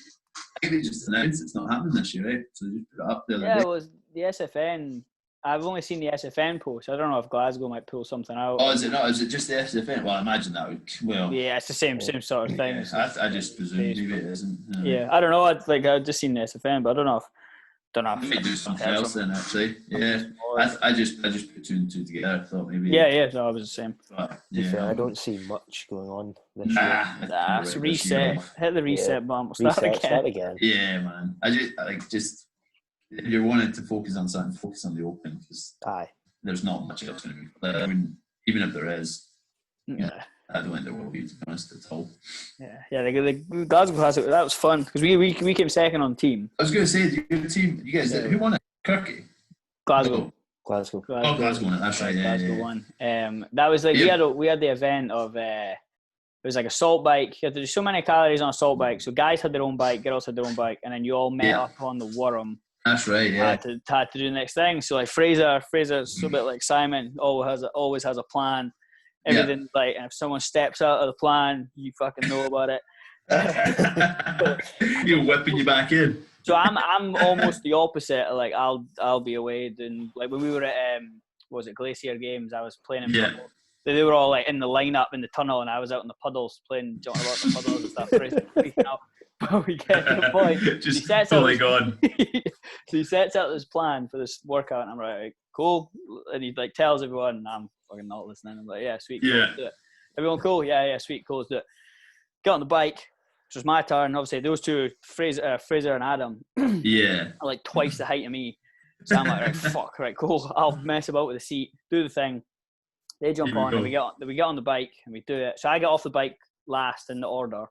they just announced it's not happening this year, right? So they just put it up there. Yeah, it was the SFN I've only seen the SFN post. I don't know if Glasgow might pull something out. Oh, is it not? Is it just the SFN? Well, I imagine that would. Well, yeah, it's the same sort of thing. Yeah, I just presume maybe it isn't. Yeah, I don't know. I've just seen the SFN, but I don't know. You might do something else then, actually. Yeah, I just put two and two together. I thought maybe. Yeah. No, I was the same. But, I don't see much going on this year. It's reset. Hit the reset button. We'll start again. Yeah, man. I just if you're wanting to focus on something, focus on the Open because there's not much else going to be. I mean, even if there is, I don't think there will be, to be honest, at all. Yeah. The Glasgow Classic, that was fun because we came second on team. I was going to say, your team, you guys, who won it? Kirky? Glasgow. Glasgow won it. That's right. Glasgow won. That was like we had the event of it was like a salt bike. You had to do so many calories on a salt bike. So guys had their own bike, girls had their own bike, and then you all met up on the Worm. That's right. Yeah. Had to do the next thing. So like Fraser's a bit like Simon. Always has a plan. Everything like, and if someone steps out of the plan, you fucking know about it. You're whipping you back in. So I'm almost the opposite. Like I'll be away, and like when we were at Glacier Games, I was playing in puddles. They were all like in the lineup in the tunnel, and I was out in the puddles playing jumping about the puddles and stuff. Freaking out. But we get to the point. Just fully gone. So he sets out this plan for this workout, and I'm like, cool. And he like tells everyone, and I'm fucking not listening. I'm like, yeah, sweet, cool, let's do it. Everyone cool? Yeah, sweet, cool, let's do it. Get on the bike, which was my turn. Obviously, those two, Fraser and Adam, are like twice the height of me. So I'm like, right, fuck, right, cool. I'll mess about with the seat, do the thing. They jump on, and we get on the bike, and we do it. So I get off the bike last in the order.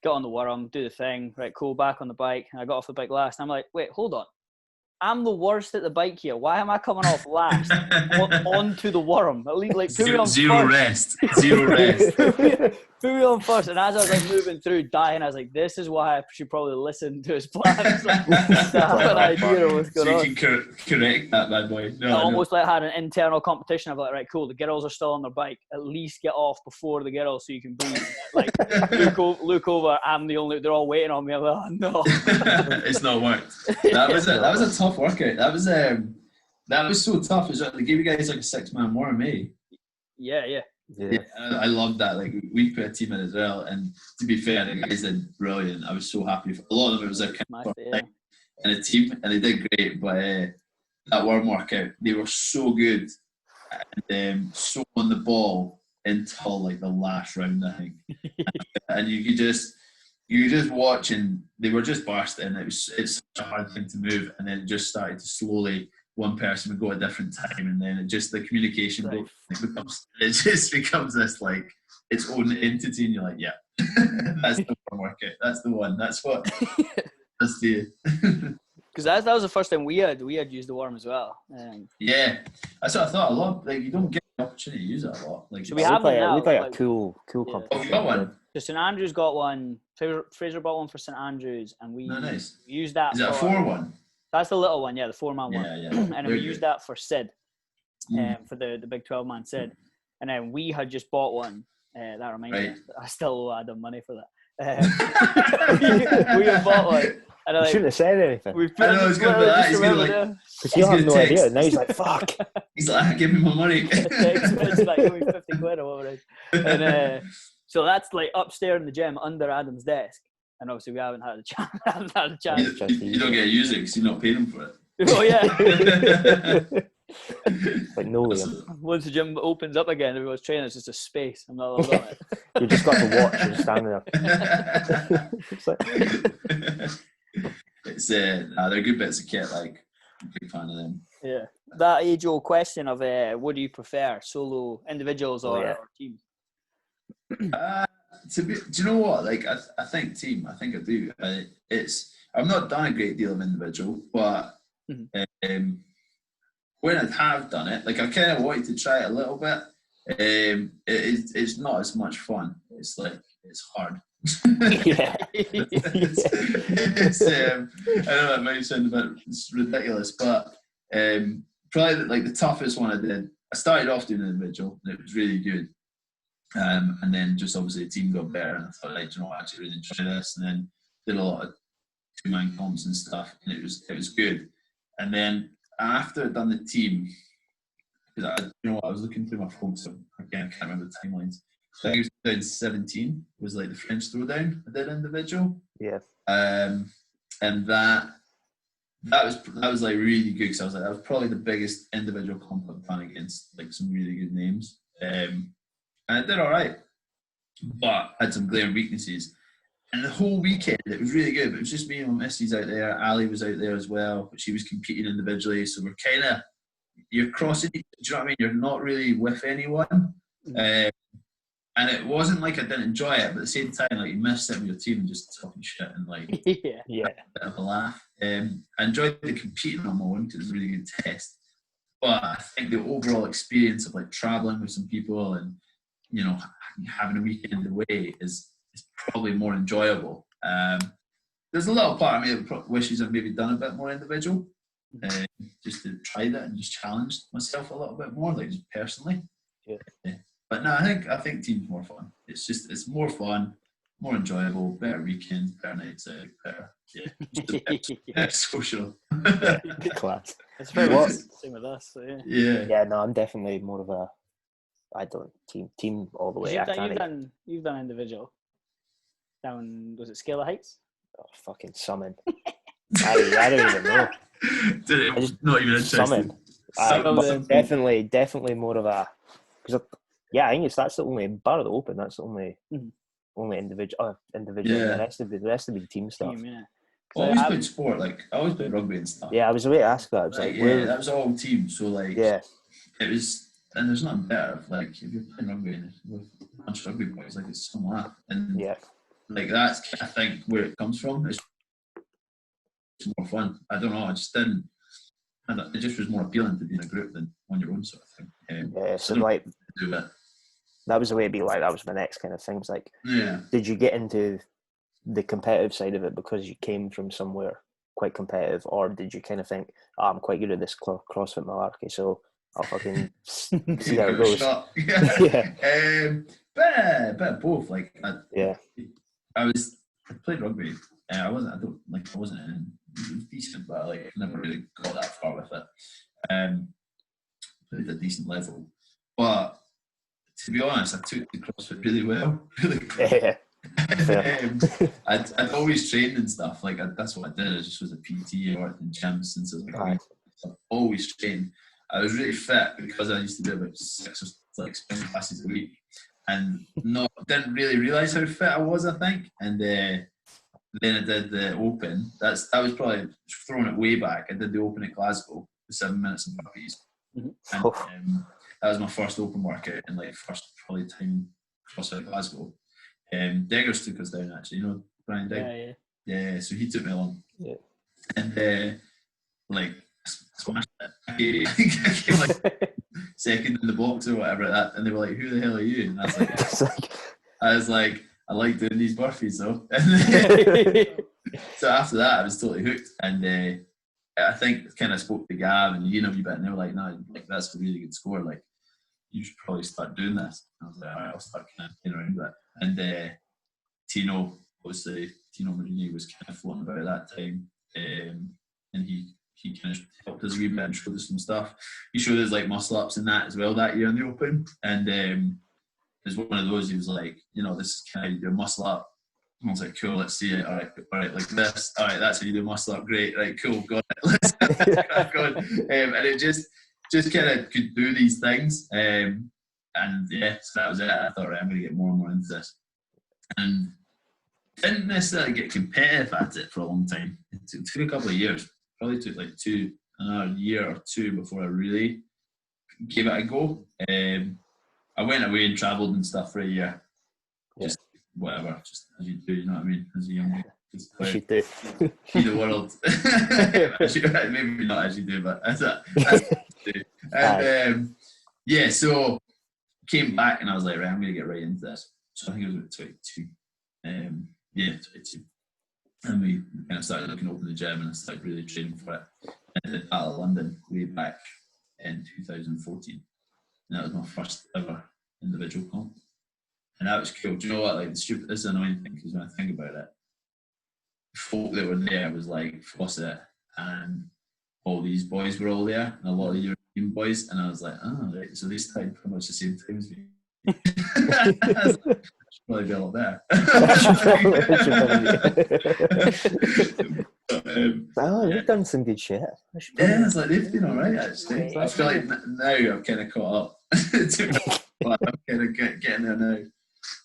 Get on the Worm, do the thing, right, cool, back on the bike, and I got off the bike last, and I'm like, wait, hold on. I'm the worst at the bike here. Why am I coming off last onto the Worm? At least, like, put me on rest. Zero rest. Put me on first. And as I was like moving through, dying, I was like, this is why I should probably listen to his plans. Like, I have an idea of what's going on. So you can correct that bad boy. I almost like had an internal competition. I'm like, right, cool, the girls are still on their bike. At least get off before the girls so you can breathe. Like, look over, they're all waiting on me. I'm like, oh, no. It's not worked. That was a tough workout. That was so tough. They gave you guys like a 6-man Worm, eh? Yeah. I loved that. Like we put a team in as well, and to be fair, the guys did brilliant. I was so happy. A lot of it was their and a team, and they did great. But that Worm workout, they were so good and so on the ball until like the last round, I think. And you could just watch, and they were just bursting. It's such a hard thing to move, and then it just started to slowly. One person would go at a different time, and then the communication becomes this like its own entity, and you're like, yeah, that's the one workout. That's the one. That's what. That's the. Because that was the first time we had used the Worm as well. Yeah, that's what I thought. A lot, like you don't get the opportunity to use it a lot. Like, so we have one now. Like a cool competition. Oh, you got one. So St Andrews got one. Fraser bought one for St Andrews, and we used that. Is that a 4-1? That's the little one, yeah, the 4-man one. Yeah. And then we used that for Sid, for the big 12-man Sid. And then we had just bought one. That reminds me, I still owe Adam money for that. We had bought one. And you shouldn't have said anything. I know, it's going to be that. He's going to like... Because he'll have no idea. Now he's like, fuck. He's like, give me my money. It's like, give me 50 quid or whatever it is. And so that's like upstairs in the gym under Adam's desk. And obviously we haven't had a chance. You don't get to use it because you're not paying him for it. Oh yeah. Like no way. Once the gym opens up again, everyone's training. It's just a space. I'm not allowed on it. You just got to watch and stand there. They're good bits of kit. Like, I'm a big fan of them. Yeah, that age-old question of what do you prefer, solo individuals or teams? Do you know what? Like, I think team. I think I do. I've not done a great deal of individual, but when I have done it, like I kind of wanted to try it a little bit. It's not as much fun. It's like it's hard. Yeah. I know that might sound a bit ridiculous, but probably like the toughest one I did. I started off doing individual, and it was really good. And then just obviously the team got better, and I thought, like, you know what, I actually really enjoy this. And then did a lot of 2-man comps and stuff, and it was good. And then after I'd done the team, because I was looking through my phone, so again, I can't remember the timelines. So I think it was 2017 was like the French Throwdown I did individual. Yeah. And that was like really good, because I was like, that was probably the biggest individual comp I've done against like some really good names. And I did all right, but I had some glaring weaknesses. And the whole weekend, it was really good, but it was just me and my missus out there. Ali was out there as well, but she was competing individually. So we're kind of, you're crossing, do you know what I mean? You're not really with anyone. And it wasn't like I didn't enjoy it, but at the same time, like you miss sitting with your team and just talking shit and like yeah, a bit of a laugh. I enjoyed the competing on my own because it was a really good test. But I think the overall experience of like traveling with some people and, you know, having a weekend away is probably more enjoyable. There's a little part of me that wishes I've maybe done a bit more individual, just to try that and just challenge myself a little bit more, like just personally. Yeah. But no, I think team's more fun. It's more fun, more enjoyable, better weekends, better nights out, better social. Class. It's very much the same with us. So yeah. Yeah, no, I'm definitely more of a, I don't team all the way. You've done individual. Down, was it Scale of Heights? Oh, fucking summon. I don't even know. Not even interested. Definitely more of a, because I think that's the only bar of the Open. That's the only individual. Yeah. The rest of the team stuff. Yeah. Well, I always played sport. Like I always played rugby and stuff. Yeah, I was away to ask that. I was that was all team. So like, it was, and there's nothing better. Like if you're playing rugby with a bunch of rugby boys, like it's some laugh. And like that's I think where it comes from. It's more fun. I don't know. I just didn't. And it just was more appealing to be in a group than on your own sort of thing. So like do it. That was the way it'd be like. That was my next kind of thing. It's like, did you get into the competitive side of it because you came from somewhere quite competitive, or did you kind of think, I'm quite good at this CrossFit malarkey, so I'll fucking see how it goes? Bit of both. Like, I played rugby. I wasn't in, it was decent, but like never really got that far with it. Played at a decent level, but to be honest, I took the CrossFit really well. I'd always trained and stuff. Like that's what I did. I just was a PT. I worked in gyms since I was like, I've always trained. I was really fit because I used to do about 6 or like spin classes a week, and didn't really realise how fit I was. I think, and then I did the Open. That was probably throwing it way back. I did the Open at Glasgow, the 7 minutes and burpees, and that was my first Open workout and like first probably time CrossFit Glasgow. Deggers took us down actually, you know Brian Degg? Yeah, so he took me along. And like smashed it. I came like second in the box or whatever that, and they were like, who the hell are you? And I was like, I like doing these burpees though. So after that I was totally hooked, and I think kind of spoke to Gav and Ian a wee bit, and they were like, no, like that's a really good score, like you should probably start doing this. And I was like, all right, I'll start kind of getting around with it. And Tino Marini was kind of floating about at that time, and he kind of helped us a wee bit and showed us some stuff. He showed us like muscle ups and that as well that year in the Open, and it was one of those. He was like, you know, this is kind of your muscle up. And I was like, cool, let's see it. All right, like this. All right, that's how you do muscle up. Great, right, cool, got it. Let's crack on. And it just kind of could do these things. And yeah, so that was it. I thought, right, I'm going to get more and more into this. And didn't necessarily get competitive at it for a long time. It took a couple of years. Probably took like another year or two before I really gave it a go. I went away and travelled and stuff for a year. Just whatever, just as you do, you know what I mean? As a young just you do. See the world. Maybe not as you do, but that's what you do. And so came back and I was like, right, I'm going to get right into this. So I think it was about 22. 22. And we kind of started looking open the gym and I started really training for it. And I did Battle of London way back in 2014. And that was my first ever individual comp. And that was cool. Do you know what? Like, this is an annoying thing because when I think about it, the folk that were there was like Fawcett and all these boys were all there, and a lot of European boys, and I was like, oh, right, so they started pretty much the same time as me. I was like, should probably be a lot better. They've done some good shit. Yeah, it's like they've been alright actually. I feel like now I'm kind of caught up. But I'm kind of getting there now.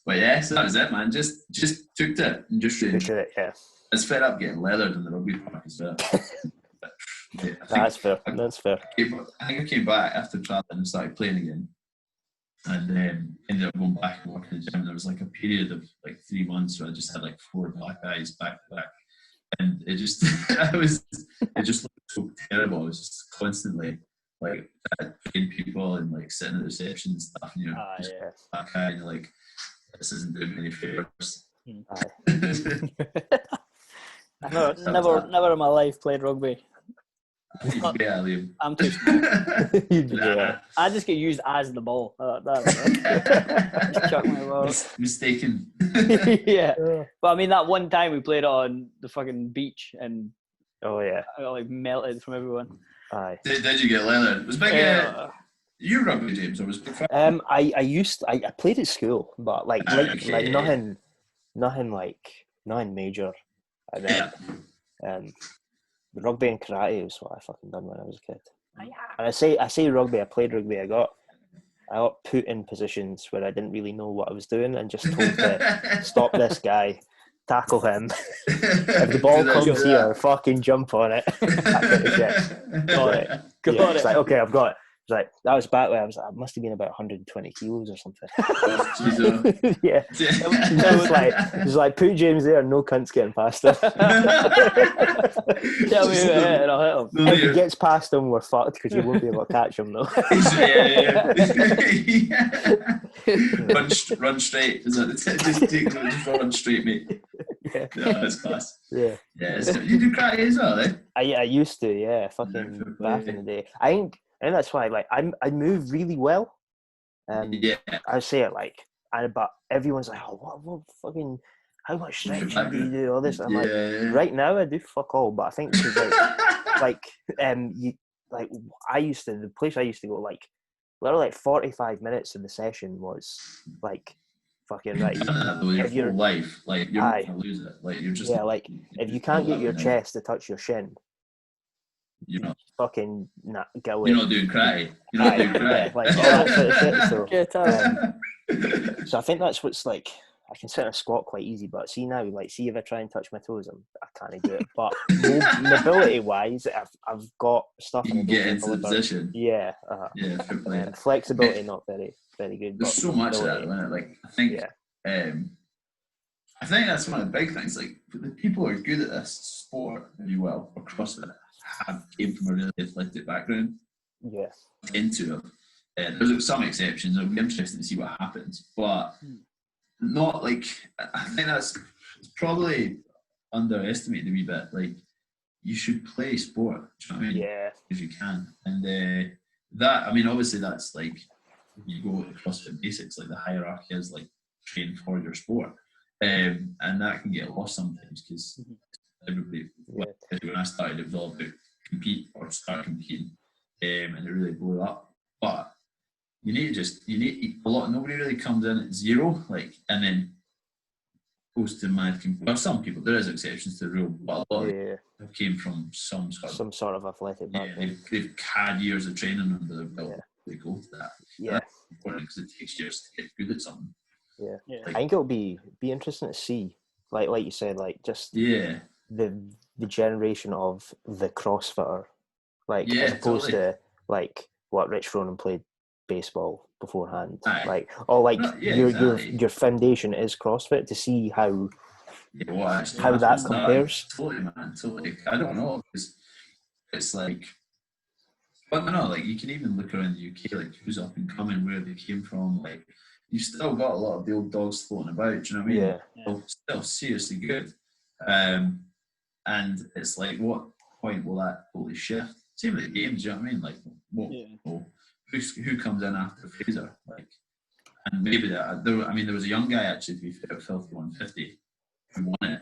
But yeah, so that was it, man. Just took it and just trained. Yeah. It's fed up getting leathered in the rugby park as well. Yeah, That's fair. That's fair. I think I came back after traveling and started playing again, and ended up going back and working in the gym. There was like a period of like 3 months where I just had like 4 black eyes back to back, and it just it just looked so terrible. I was just constantly like paying people and like sitting at the reception and stuff, and just black eye, and you're like, this isn't doing me any favors. Never in my life played rugby. I'm too small. I just get used as the ball. Just chuck my ball. Mistaken. Yeah. But I mean, that one time we played it on the fucking beach, and I got like melted from everyone. Aye. Did you get leathered? Was big. You rugby, James, or was big? I played at school, but like nothing major. And then the rugby and karate was what I fucking done when I was a kid. And I say rugby. I played rugby. I got put in positions where I didn't really know what I was doing, and just told to stop this guy, tackle him. If the ball comes here, fucking jump on it. That kind of shit. Got it. It's like, okay, I've got it. It's like, that was back when I must have been about 120 kilos or something. Yeah. It was like, put James there, no cunt's getting past him. Tell me who it is and I'll hit him. If he gets past him, we're fucked, because you won't be able to catch him though. Run straight. Is that just run straight, mate. Yeah, that's class. Yeah. So you do karate as well, eh? I used to, fucking back in the day. I think that's why, like, I move really well. I say it like, but everyone's like, oh, what fucking, how much stretching do you do? All this. I'm like, right now I do fuck all, but I think cause the place I used to go, like, literally like 45 minutes of the session was like fucking right. Your whole life, like, you're not gonna lose it. Like, you're just like, if you can't get your chest to touch your shin, you're not fucking get away. You're not doing karate. You're not doing karate. Like all that sort of shit. So I think that's what's like. I can sit in a squat quite easy, but see now, like, see if I try and touch my toes, I can't do it. But mobility wise, I've got stuff. You can get into the position. Yeah. Flexibility not very good. There's so much of that, isn't it? Like, I think that's one of the big things. Like, the people who are good at this sport, if you will, or CrossFit, came from a really athletic background. Yeah. Into it. There's some exceptions. It'll be interesting to see what happens, but not like, I think it's probably underestimated a wee bit. Like, you should play sport. Do you know what I mean? Yeah. If you can, and that, I mean, obviously that's like, you go to CrossFit basics. Like, the hierarchy is like, train for your sport, and that can get lost sometimes because everybody. When I started, it was all about compete or start competing, and it really blew up. But you need a lot. Nobody really comes in at zero, like, and then goes to mad. Well, some people, there is exceptions to the rule, but a lot of came from some sort of athletic background. They've had years of training under their belt. They go to that. Yeah, that's important because it takes years to get good at something. Yeah. Like, I think it'll be interesting to see, like you said, like, just the generation of the CrossFitter, like, as opposed to like what Rich Froning played baseball beforehand. Like, your foundation is CrossFit, to see how that compares. Totally, man. Totally. I don't know, because it's like, but no, like, you can even look around the UK, like, who's up and coming, where they came from. Like, you've still got a lot of the old dogs floating about. Do you know what I mean? Yeah. Still seriously good. And it's like, what point will that totally shift? Same with the games. Do you know what I mean? Like, who comes in after Fraser? Like, and maybe there was a young guy, actually, to be fair, Filthy 150, who won it,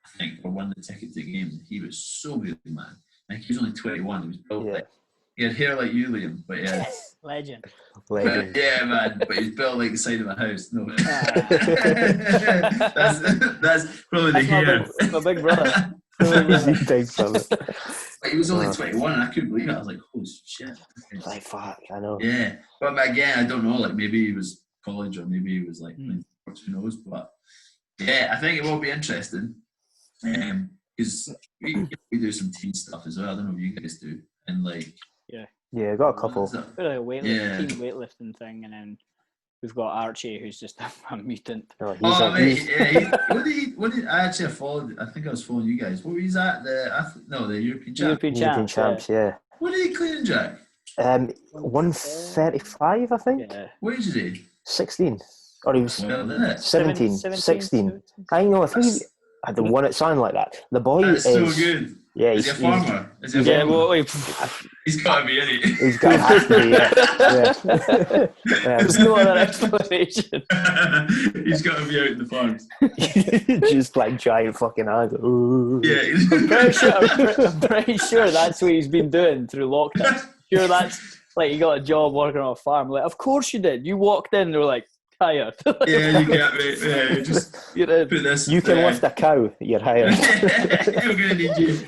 I think, or won the ticket to the game. He was so good, man. I think he was only 21. He was built like, he had hair like you, Liam, but yeah. Legend. Yeah, man. But he's built like the side of a house. No, that's probably the hair. My big brother. But he was only 21, and I couldn't believe it. I was like, "Holy shit!" Like fuck, I know. Yeah, but again, I don't know. Like maybe he was college, or maybe he was like, who knows? But yeah, I think it will be interesting. Because we do some team stuff as well. I don't know if you guys do, and like I got a couple. We've got a team weightlifting thing, and then we've got Archie, who's just a mutant. What did I actually followed? I think I was following you guys. What was that? The European champs. European champs, yeah. What did he clean, Jack? 135, I think. Yeah. What did he do? 16, or he was 17, 16. I know. I think he had the one at something like that. The boy is so good. Yeah, is he a farmer? He's got to be, isn't he? He's got to be, yeah. There's no other explanation. He's got to be out in the farms. Just like giant fucking eyes. Ooh. Yeah. I'm pretty sure that's what he's been doing through lockdown. Sure, that's like you got a job working on a farm. Like, of course you did. You walked in, they were like, hired. Yeah, you get me. Yeah, just put this. You can lift a cow. You're hired. We're gonna need you.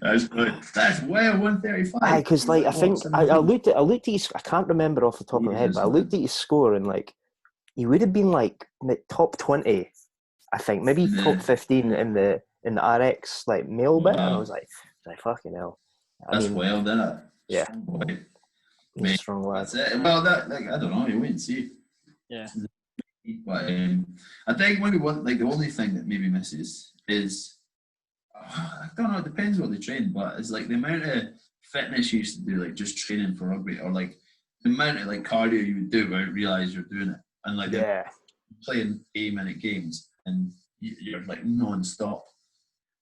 That's good. That's well 135. Because like I think I looked at his. I can't remember off the top of my head, but I looked at his score and like he would have been like top 20. I think maybe top 15 in the RX like male bit. And I was like fucking hell. That's well done it. Yeah. Mate, strong lad. That's it. Well, that like I don't know. You wait and see. Yeah. But I think maybe the only thing that maybe misses is I don't know. It depends what they train, but it's like the amount of fitness you used to do, like just training for rugby, or like the amount of like cardio you would do without realize you're doing it, and like playing 8-minute games and you're like non-stop,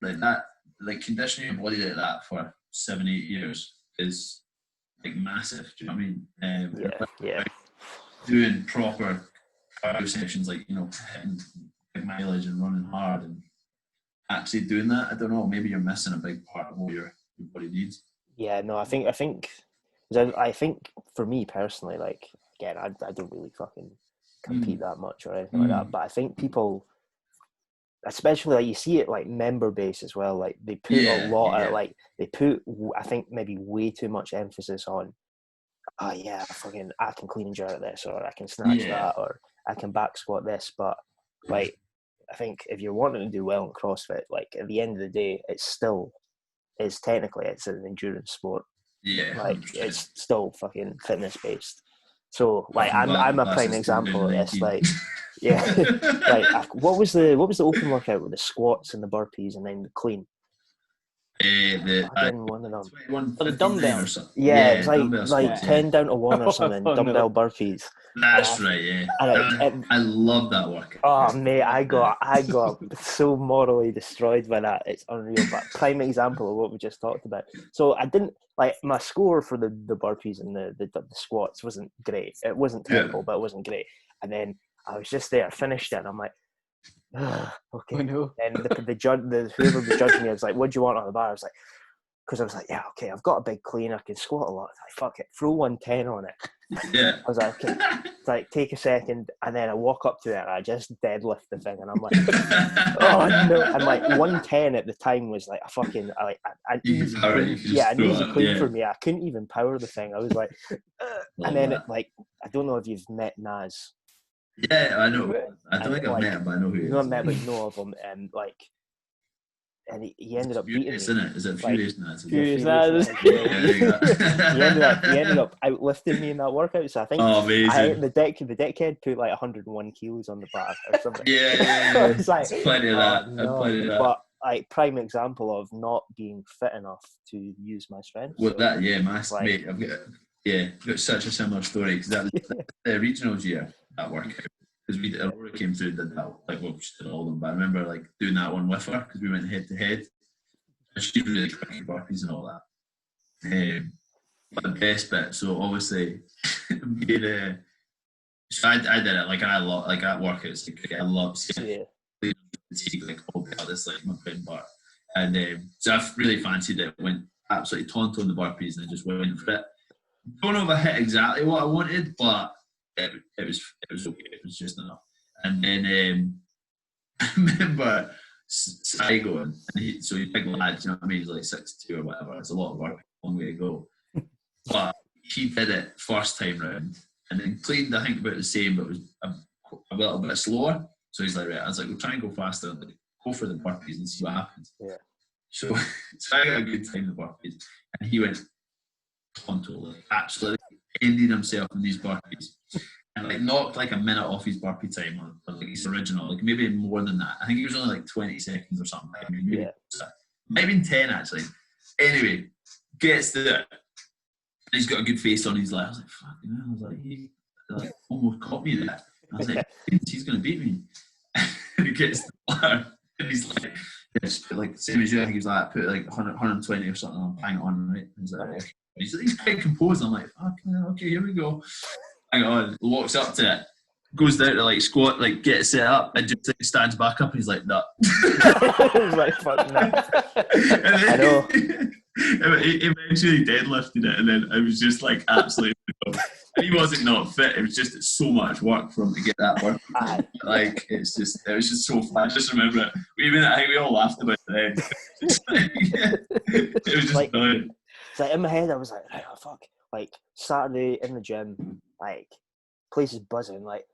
like that, like conditioning your body like that for 7-8 years is like massive. Do you know what I mean? Like, doing proper cardio sessions, like hitting big mileage and running hard and actually doing that. I don't know. Maybe you're missing a big part of what your body needs. Yeah, no, I think for me personally, like again, I don't really fucking compete that much or anything like that. But I think people, especially like you see it like member base as well. Like they put a lot of like I think maybe way too much emphasis on. I can clean and jerk this, or I can snatch that, or I can back squat this. But like, I think if you're wanting to do well in CrossFit, like at the end of the day, it's an endurance sport. Yeah, like 100%. It's still fucking fitness based. So like, I'm a prime example of this. Like, like what was the open workout with the squats and the burpees and then the clean? One of them. The dumbbells. Yeah, it's like 10 down to 1 or something. Dumbbell burpees. That's right. Yeah, I love that workout. Oh mate, I got so morally destroyed by that. It's unreal. But prime example of what we just talked about. So I didn't like my score for the burpees and the squats wasn't great. It wasn't terrible, but it wasn't great. And then I was just there, finished it, and I'm like, okay. I know. And whoever was judging me, I was like, "What do you want on the bar?" I was like, because I was like, "Yeah, okay, I've got a big clean, I can squat a lot." I was like, "Fuck it, throw 110 on it." Yeah. I was like, "Okay." It's like, take a second, and then I walk up to it and I just deadlift the thing, and I'm like, "Oh no!" And like 110 at the time was like a fucking an easy clean for me. I couldn't even power the thing. I was like, and then it, like, I don't know if you've met Naz. Yeah, I know. I don't think I've met him, but I know who he is. Not met, but know of him, and like, and he ended up beating me. Isn't it? Is it Furious Naz? Furious Naz. He ended up outlifting me in that workout. So I think the deckhead put like 101 kilos on the bar or something. Yeah. It's like plenty of that. Plenty of that. But like prime example of not being fit enough to use my strength. Well, that mate, I've got such a similar story because that was the regionals year. That workout because Aurora came through and did that, like, well, she did all of them, but I remember like doing that one with her because we went head to head and she was really quick at burpees and all that. But the best bit, so obviously so I did it like I love like that workout. It's like I love seeing like all day, this like my bread and butter. And so I really fancied it, went absolutely tonto on the burpees, and I just went for it. Don't know if I hit exactly what I wanted, but it was okay. It was just enough. And then I remember Sai going, and so he's a big lad, you know what I mean? He's like 6'2" or whatever. It's a lot of work, a long way to go. But he did it first time round, and then cleaned, I think, about the same, but was a little bit slower. So he's like, right, I was like, we'll try and go faster, like, go for the burpees and see what happens. Yeah. So I got a good time in the burpees, and he went tonto, like absolutely ending himself in these burpees, and like knocked like a minute off his burpee time on like his original, like maybe more than that. I think he was only like 20 seconds or something. I mean, maybe, maybe 10 actually. Anyway, gets to it. He's got a good face on his lap. I was like, fucking hell. I was like, he like, almost caught me there. I was like, he's going to beat me. And he gets to the bar, and he's like, just put like, same as you, I think he was like, put like 120 or something on, hang on, right? And he's like, okay. He's quite composed. I'm like, fucking hell, okay, here we go. Hang on, walks up to it, goes down to like squat, like get it set up, and just like, stands back up, and he's like, no. He's like, fuck no. I know. He eventually deadlifted it, and then I was just like absolutely and he wasn't not fit. It was just so much work for him to get that work. Like it was just so fun. I just remember it. I think we all laughed about it then. It was just like, brilliant. It's like in my head I was like, oh, fuck. Like Saturday in the gym, like place is buzzing. Like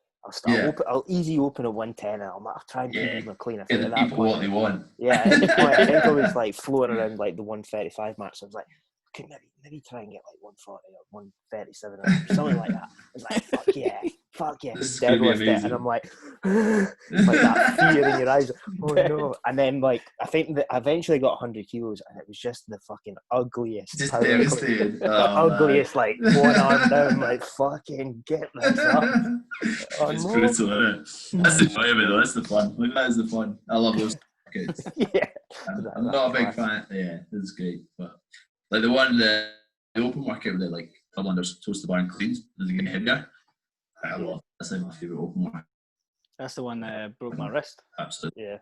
I'll easy open at 110 and I'll try and keep even clean. I think at that point, what they want. Yeah, at this point, I think I was like floating around like the 135 mark. So I was like, okay, maybe try and get like 140 or 137 or something like that. I was like, fuck yeah, deadlift it, and I'm like that fear in your eyes. Oh no! And then like I think that I eventually got 100 kilos, and it was just the fucking ugliest. Just devastating. Ugliest, like one arm down, like fucking get this up. It's brutal, isn't it? That's the fun of it, though. That's the fun. Like that is the fun. I love those kids. Yeah. I'm not a big fan. Yeah, it's great, but like the open workout with like double unders, toes to bar and cleans, as you get heavier. I love. That's like my favourite open workout. That's the one that broke my wrist. Absolutely. Yeah.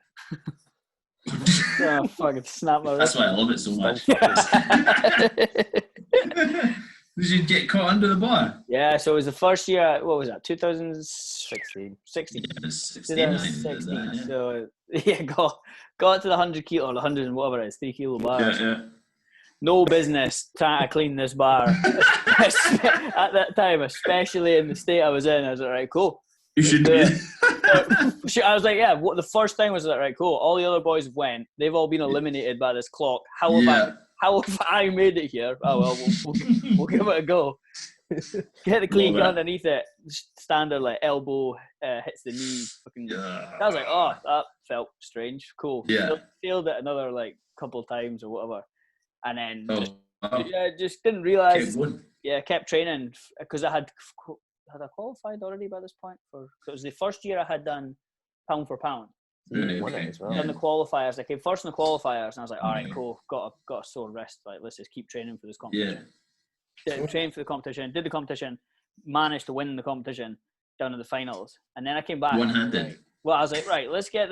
Oh, fucking snap my That's wrist. why I love it so much. Did you get caught under the bar? Yeah, so it was the first year. What was that? 16. 16. Yeah, it was 16. Yeah. So yeah, got to the 100 kilo or the 100 and whatever it is, 3 kilo bars. Yeah. No business trying to clean this bar at that time, especially in the state I was in. I was like, right, cool. You should do it. I was like, yeah. What the first thing was like, right, cool. All the other boys went. They've all been eliminated by this clock. How have I made it here? Oh well, we'll give it a go. Get the clean underneath it. Standard like elbow hits the knee. Fucking. I was like, oh, that felt strange. Cool. Yeah. Failed it another like couple of times or whatever. And then just didn't realise. Kept training because I had I qualified already by this point so it was the first year I had done pound for pound. As well. Done the qualifiers. I came first in the qualifiers, and I was like, all right, cool. Got a sore wrist. Like, let's just keep training for this competition. Yeah. Trained for the competition. Did the competition. Managed to win the competition down to the finals, and then I came back. One-handed. Well, I was like, right, let's get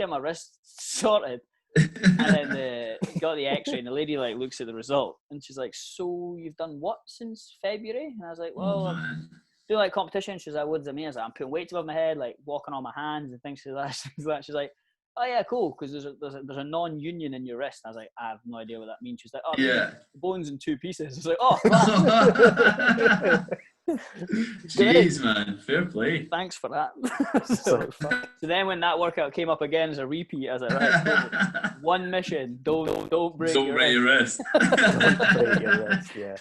my wrist sorted. And then got the X-ray, and the lady like looks at the result, and she's like, "So you've done what since February?" And I was like, "Well, I'm doing like competition." She's like, "What does it mean?" I was like, "I'm putting weights above my head, like walking on my hands and things like that." She's like, "Oh yeah, cool, because there's a non-union in your wrist." And I was like, "I have no idea what that means." She's like, "Oh yeah, the bone's in 2 pieces." I was like, "Oh." Jeez, man, fair play. Thanks for that. So then when that workout came up again as a repeat, I was like, right, one mission, don't break your wrist. Don't break your wrist, yeah.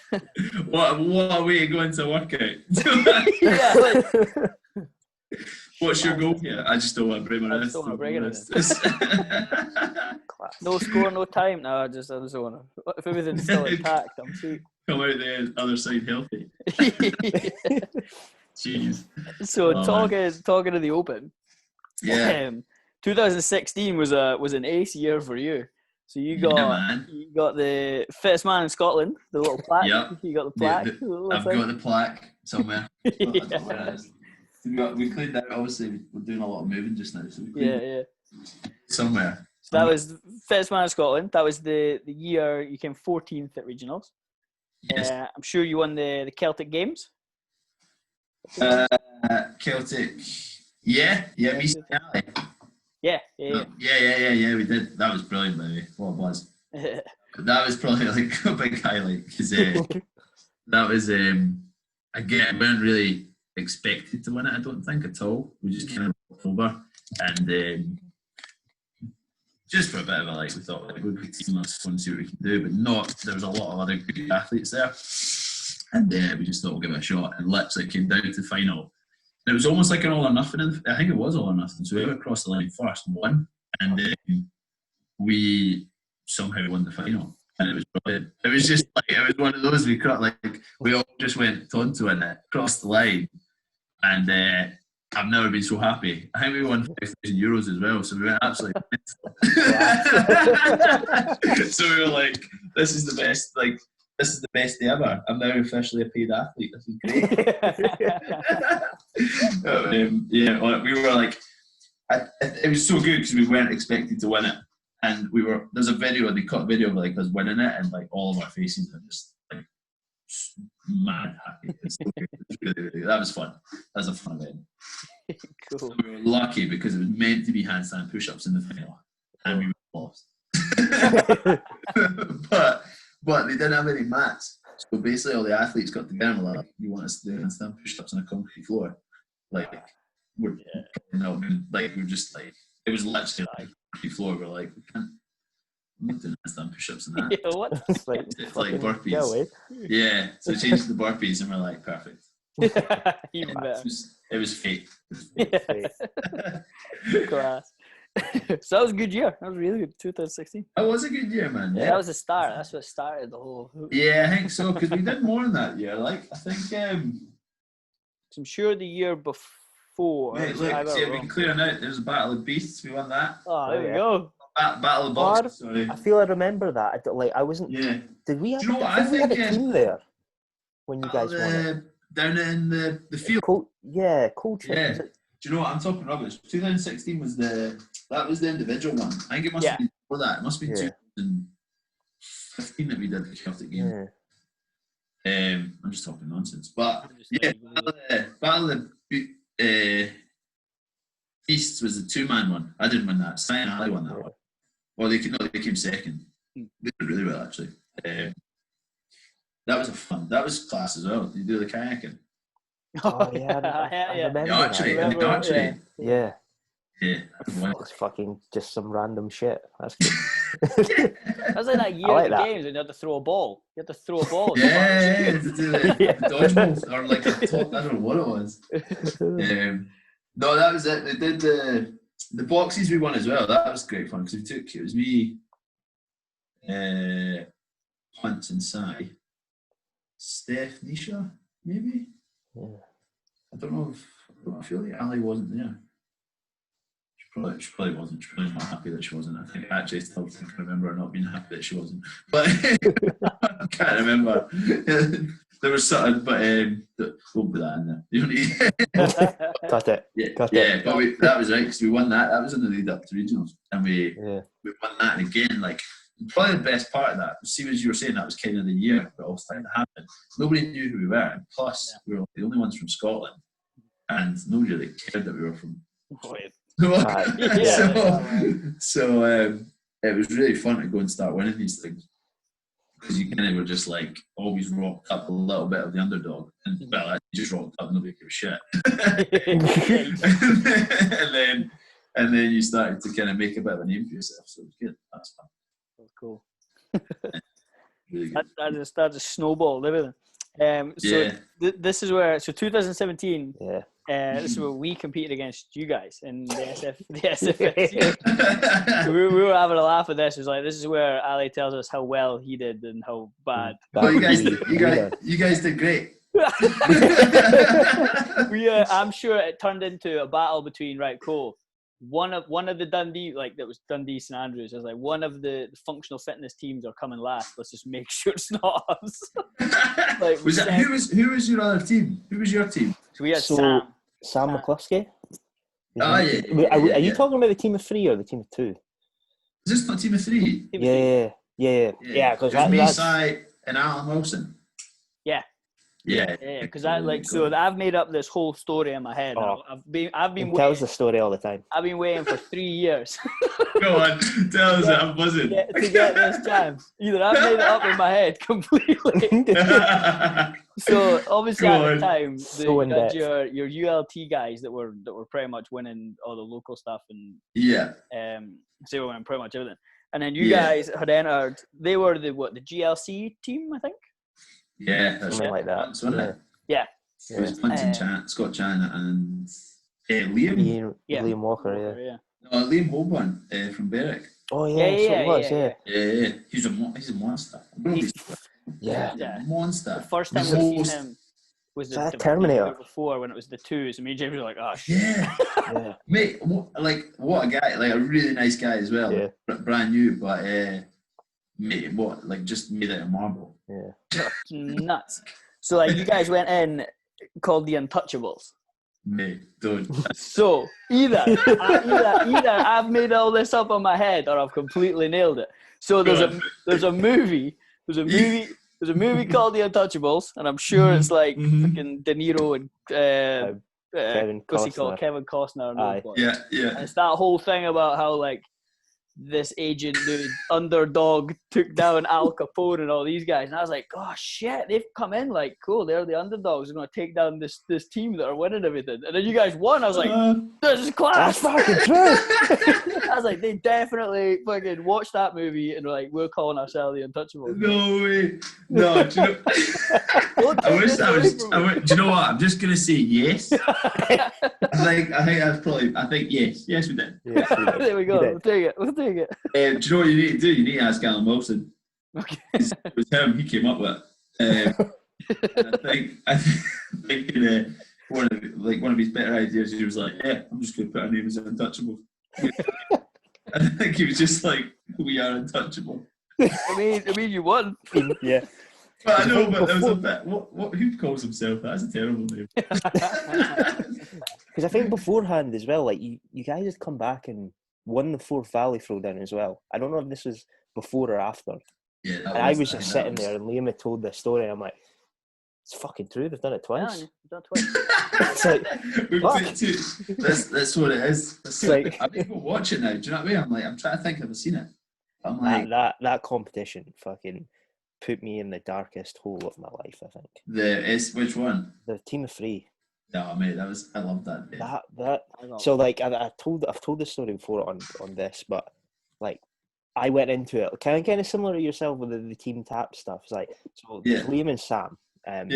What a way to go into a workout. What's your goal here? I just don't want to break my wrist. No score, no time. No, I just don't want to. If everything's still intact, I'm sweet. Come out the other side healthy. Jeez. So talking to the Open. Yeah. 2016 was an ace year for you. So you got the fittest man in Scotland, the little plaque. Yep. You got the plaque. I've got the plaque somewhere. We cleaned that. Obviously, we're doing a lot of moving just now, so we cleaned it somewhere. So that was fittest man in Scotland. That was the year you came 14th at regionals. Yes. I'm sure you won the Celtic Games. Celtic. Yeah, me. Yeah. We did. That was brilliant, baby. What it was. That was probably like a big highlight because that was again, we weren't really expected to win it. I don't think at all. We just kind of walked over and just for a bit of a like, we thought like we'd be team us and see what we can do, but not. There was a lot of other good athletes there, and we just thought we'll give it a shot. And literally came down to the final. And it was almost like an all or nothing. I think it was all or nothing. So we went across the line first and won, and we somehow won the final. And it was brilliant. It was just like it was one of those we all just went tonto in it, crossed the line, and I've never been so happy. I think we won €5,000 as well, so we went absolutely so we were like, this is the best day ever. I'm now officially a paid athlete. This is great. We were like, it was so good because we weren't expected to win it. And there's a video, they cut a video of like us winning it, and like all of our faces are just like mad happy. It's so good. Really, that was fun. That was a fun event. Cool. So we were lucky because it was meant to be handstand push-ups in the final, and we lost. but they didn't have any mats, so basically all the athletes got together and were like, "You want us to do handstand push-ups on a concrete floor?" Like we're just like it was literally like floor. We're like, I'm not doing handstand push-ups in that. Yeah, what? It's like burpees. Yeah, so we changed the burpees and we're like, perfect. Even better. It was fate. Class. So that was a good year. That was really good. 2016. That was a good year, man. Yeah, that was the start. That's what started the whole. Yeah, I think so because we did more in that year. Like I think. I'm sure the year before. Mate, look, see, we can clear it out. There was a Battle of Beasts. We won that. Oh, there we go. Battle of Boxers. Sorry. I feel I remember that. I wasn't. Yeah. Did we have? Do you know what? I think we had a team there when you guys won it. Down in the field. Cold Yeah. Yeah. Do you know what? I'm talking rubbish. 2016 was the individual one. I think it must have been before that. It must have been 2015 that we did the Celtic game. Yeah. I'm just talking nonsense. But yeah, Battle of the Beasts was the 2-man one. I didn't win that. Sanctional won that one. Well, they came second. They did really well actually. That was that was class as well. Did you do the kayaking? Oh yeah, I remember that. Yeah. It's fucking just some random shit. That's good. That was like that year of the games when you had to throw a ball. You had to throw a ball. Yeah, to do dodgeball or like I don't know what it was. No, that was it. They did the boxes we won as well. That was great fun because it was me, Hunt and Sai, Steph, Nisha, maybe. Yeah. I don't know if I feel like Ali wasn't there. She probably wasn't. She's probably not happy that she wasn't. I think actually I still think I remember her not being happy that she wasn't. But I can't remember. There was something, but won't put that in there. You don't need Cut it. But that was right because we won that. That was in the lead up to regionals, and we won that. And again, like probably the best part of that. See, as you were saying, that was kind of the year it all started to happen. Nobody knew who we were, and plus we were the only ones from Scotland, and nobody really cared that we were from. So it was really fun to go and start winning these things. Because you kind of were just like always rocked up a little bit of the underdog, and well, you just rocked up, nobody gave a shit. and then you started to kind of make a bit of a name for yourself. So it was good. That's fun. That's cool. Really good. That just snowballed everything. This is where 2017. Yeah. This is where we competed against you guys in the SFX. we were having a laugh at this. It was like, this is where Ali tells us how well he did and how bad. Well, you guys did great. I'm sure it turned into a battle between cool. One of the Dundee, that was Dundee St Andrews. It was like one of the functional fitness teams are coming last. Let's just make sure it's not us. Who was your other team? Who was your team? So we had Sam McCluskey. Oh yeah. Are you talking about the team of 3 or the team of 2? Is this not team of three? Yeah. Because me, Si, and Alan Wilson. Yeah, because I've made up this whole story in my head. Oh. I've been tells the story all the time. I've been waiting for 3 years. Go on, tell us it. I'm buzzing. To get this chance. Either I've made it up in my head completely. So obviously at the time, you had your ULT guys that were pretty much winning all the local stuff and they were winning pretty much everything. And then you guys had entered. They were the GLC team, I think. Yeah, something like that. Yeah. It was Clinton, Scott Chan, and Liam. Liam Walker. No, Liam Holborn from Berwick. Oh yeah. He's a monster. Monster. The first time we seen him was the Terminator before when it was the twos, and me and James were like, oh shit. Yeah. Mate, what a guy! Like a really nice guy as well. Yeah. Brand new, but mate, just made out of marble. Yeah. Nuts. So like you guys went in called the Untouchables. Mate, don't. So either I've made all this up on my head or I've completely nailed it. So there's a movie called The Untouchables, and I'm sure it's like fucking De Niro and Kevin Costner. And Yeah. And it's that whole thing about how like this agent dude underdog took down Al Capone and all these guys, and I was like, oh shit, they've come in like cool, they're the underdogs, they're going to take down this team that are winning everything, and then you guys won. I was like, this is class. That's fucking true. I was like, they definitely fucking watched that movie and were like, we're calling ourselves the Untouchables. No way. No, do you know? Do you know what? I'm just gonna say yes. I think yes we did. There we go. We'll take it. Do you know what you need to do? You need to ask Alan Wilson. Okay. It was him he came up with. I think one of his better ideas, he was like, yeah, I'm just going to put our name as Untouchable. I think he was just like, we are untouchable. I mean, you won. Yeah. But I know, but there was a bit. Who calls himself that? That's a terrible name. Because I think beforehand as well, like you guys had come back and won the Forth Valley Throwdown as well. I don't know if this was before or after. Yeah, I was just sitting there, and Liam had told this story. And I'm like, it's fucking true. They've done it twice. Yeah, done it twice. It's like, that's what it is. It's like, I mean, go watch it now. Do you know what I mean? I'm trying to think if I've seen it. I'm like that competition fucking put me in the darkest hole of my life, I think. Which one? The team of three. No, mate, I loved that bit. So like I've told this story before on this, but like I went into it kind of similar to yourself with the team tap stuff. It's like, so there's Liam and Sam, and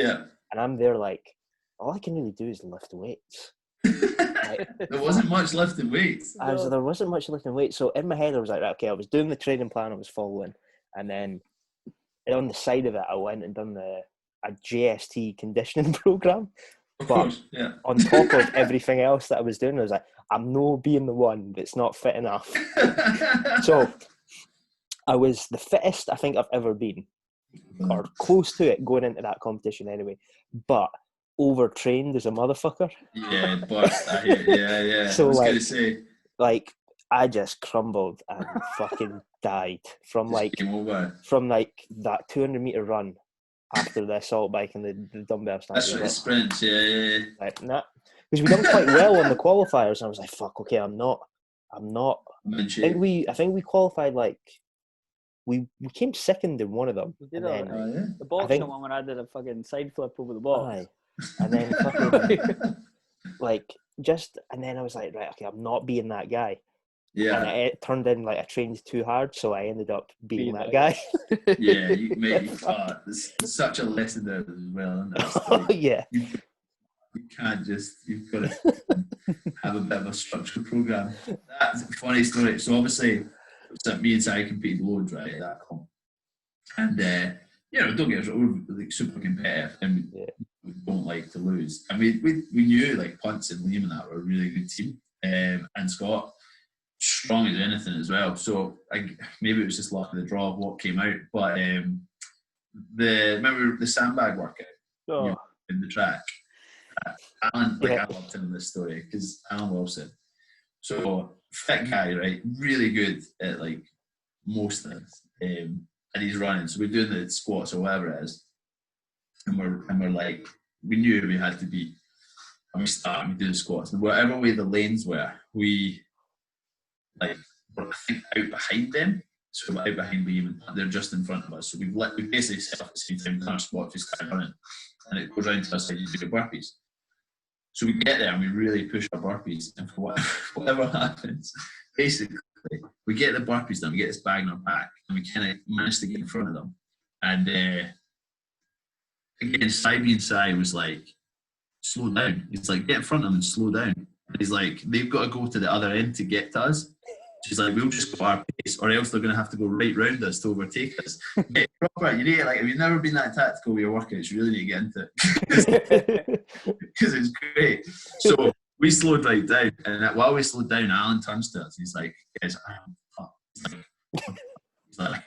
I'm there like, all I can really do is lift weights. There wasn't much lifting weights. There wasn't much lifting weights. So in my head, I was like, right, okay, I was doing the training plan I was following, and then on the side of it, I went and done a JST conditioning program. But on top of everything else that I was doing, I was like, I'm no being the one that's not fit enough. So I was the fittest I think I've ever been, or close to it going into that competition anyway, but overtrained as a motherfucker. Yeah, burst. Yeah. So I was going to say. Like, I just crumbled and fucking died from that 200-meter run after the assault bike and the dumbbell stand. That's right, sprints, yeah. Like, nah. Because we done quite well on the qualifiers, and I was like, fuck, okay, I'm not. I think we qualified like we came second in one of them. We did the boxing one when I did a fucking side flip over the box. Aye. And then fucking and then I was like, right, okay, I'm not being that guy. Yeah. And it turned in like I trained too hard, so I ended up being that guy. Yeah, there's such a lesson there as well, isn't there? Oh, yeah. You can't you've got to have a bit of a structured program. That's a funny story. So obviously, me and Si competed loads, right, at that comp. And, don't get us wrong, we're like super competitive and we don't like to lose. And we knew like Punts and Liam and that were a really good team. And Scott, strong as anything as well. So maybe it was just luck of the draw of what came out. But remember the sandbag workout in the track? Alan, I loved him in this story because Alan Wilson. So fit guy, right? Really good at like most things, and he's running. So we're doing the squats or whatever it is, and we're like, we knew we had to be, and we start and we do the squats, and whatever way the lanes were, we like were, I think, out behind them. So we're out behind Liam, and they're just in front of us. So we basically set up at the same time in our spot, just kind of running, and it goes round to us like you do your burpees. So we get there and we really push our burpees, and for whatever happens, basically we get the burpees done, we get this bag in our back, and we kind of manage to get in front of them. And again, Sai was like, slow down. He's like, get in front of them and slow down. And he's like, they've got to go to the other end to get to us. She's like, we'll just go our pace, or else they're going to have to go right round us to overtake us. Get proper, you need to, like, if you've never been that tactical with your workouts, you really need to get into it. Because it's great. So we slowed right down, and while we slowed down, Alan turns to us. He's like, guys, he's like,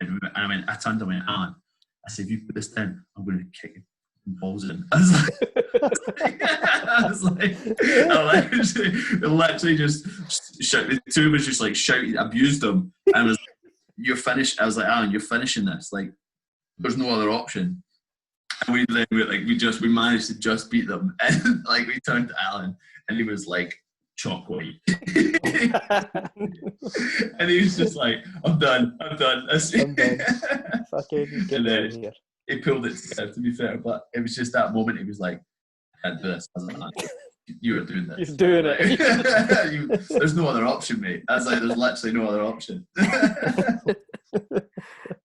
and I turned to him and went, Alan, I said, if you put this down, I'm going to kick your balls in. I literally just shouted. The two of us just like shouted, abused him, and was like, "You're finished." I was like, "Alan, you're finishing this. Like, there's no other option." And we managed to just beat them, and like we turned to Alan, and he was like chalk white, and he was just like, "I'm done. I'm done." Fucking get out here. He pulled it together, to be fair, but it was just that moment. He was like, "I can't do this." I was like, "You are doing this. You're doing it." There's no other option, mate. I was like, "There's literally no other option."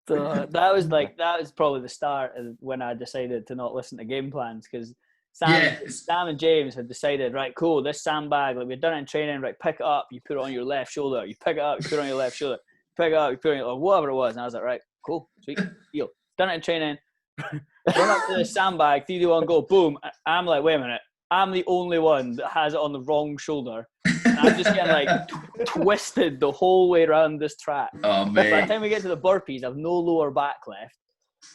So that was probably the start of when I decided to not listen to game plans, because Sam and James had decided, right, cool, this sandbag, like we've done it in training, right, pick it up, you put it on your left shoulder, you pick it up, you put it on your left shoulder, pick it up, you put it on your, whatever it was, and I was like, right, cool, sweet, deal, done it in training. Run up to the sandbag, 3, 2, 1, go, boom. I'm like, wait a minute, I'm the only one that has it on the wrong shoulder. And I'm just getting like twisted the whole way around this track. Oh, man. By the time we get to the burpees, I've no lower back left.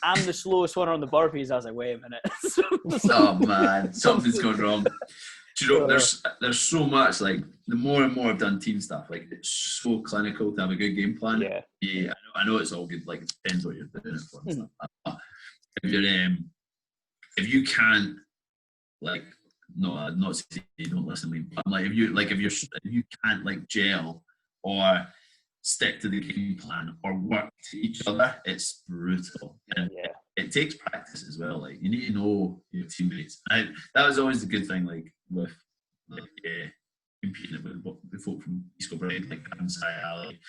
I'm the slowest one on the burpees. I was like, wait a minute. Oh, man, something's gone wrong. Do you know, there's so much, like, the more and more I've done team stuff, like, it's so clinical to have a good game plan. Yeah, I know it's all good, like, it depends what you're doing it for and stuff. But if you can't, like, not saying you don't listen to me, but like if you can't like gel or stick to the game plan or work to each other, it's brutal. And it takes practice as well. Like, you need to know your teammates. That was always the good thing, like with competing with the folk from East Kilbride, like Ali.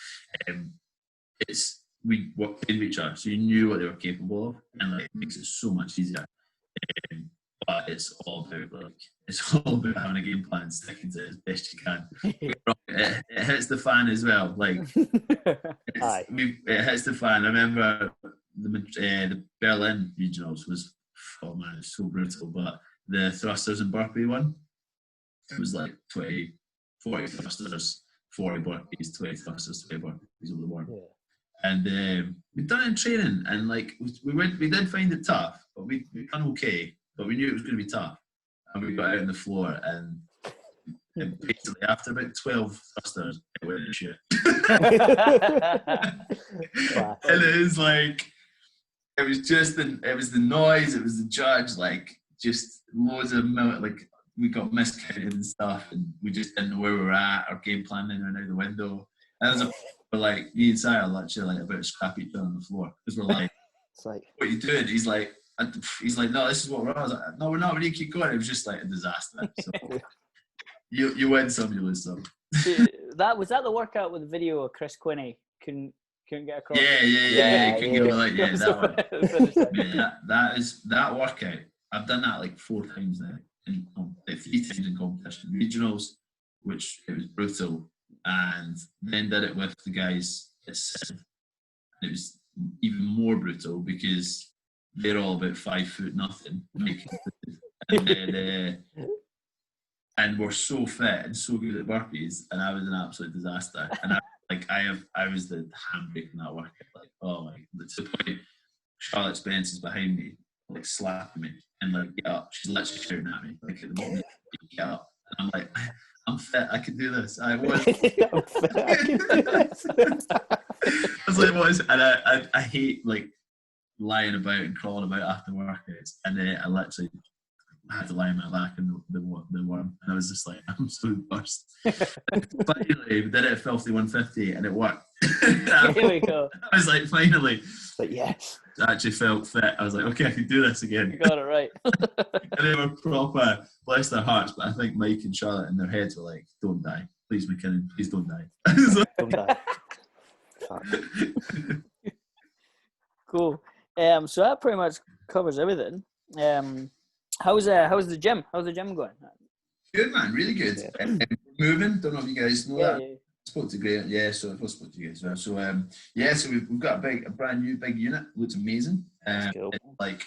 We worked with each other, so you knew what they were capable of, and like it makes it so much easier. But it's all about having a game plan and sticking to it as best you can. It hits the fan as well. Like it hits the fan. I remember the Berlin regionals was, oh man, it's so brutal. But the thrusters and burpee one, it was like 40 thrusters, 40 burpees, 20 thrusters, 20 burpees over the worm. Yeah. And we'd done it in training, and like we did find it tough, but we done okay. But we knew it was going to be tough, and we got out on the floor, and basically after about 12 thrusters, it went to shit. And it was like, it was the noise, it was the judge, like just loads of like we got miscounted and stuff, and we just didn't know where we were at. Our game plan in and out the window. And like me and Si are literally like about to scrap each other on the floor because we're like, it's like, what are you doing? He's like, no, this is what we're on. I was like, no, we're not. We need to keep going. It was just like a disaster. So you win some, you lose some. Was that the workout with the video of Chris Quinney couldn't get across? Yeah. Couldn't get like that one. That workout. I've done that like 4 times now, and 3 times in competition, regionals, which it was brutal, and then did it with the guys at Sid. It was even more brutal because they're all about 5 foot nothing, and then and we're so fit and so good at burpees, and I was an absolute disaster. And I was the handbrake in that workout. Like, oh my, to the point Charlotte Spence is behind me, like slapping me, and like, get up. She's literally shouting at me, like, at the moment, get up. And I'm like, I'm fit, I can do this. I was. I'm fit, I can do this. was like, what is it? And I hate like lying about and crawling about after workouts, and I literally had to lie on my back in the worm, and I was just like, I'm so burst. Finally, we did it at Filthy 150, and it worked. Here we go. I was like, finally. But yes. I actually felt fit. I was like, okay, I can do this again. You got it right. And they were proper, bless their hearts, but I think Mike and Charlotte in their heads were like, don't die. Please, Mackinnon, please don't die. Don't die. Cool. So that pretty much covers everything. How's the gym? How's the gym going? Good, man. Really good. Yeah. Moving. Don't know if you guys know that. Yeah. Spoke to Graham. Yeah, so I spoke to you guys as well. So so we've got a brand new big unit. Looks amazing. Cool. It's like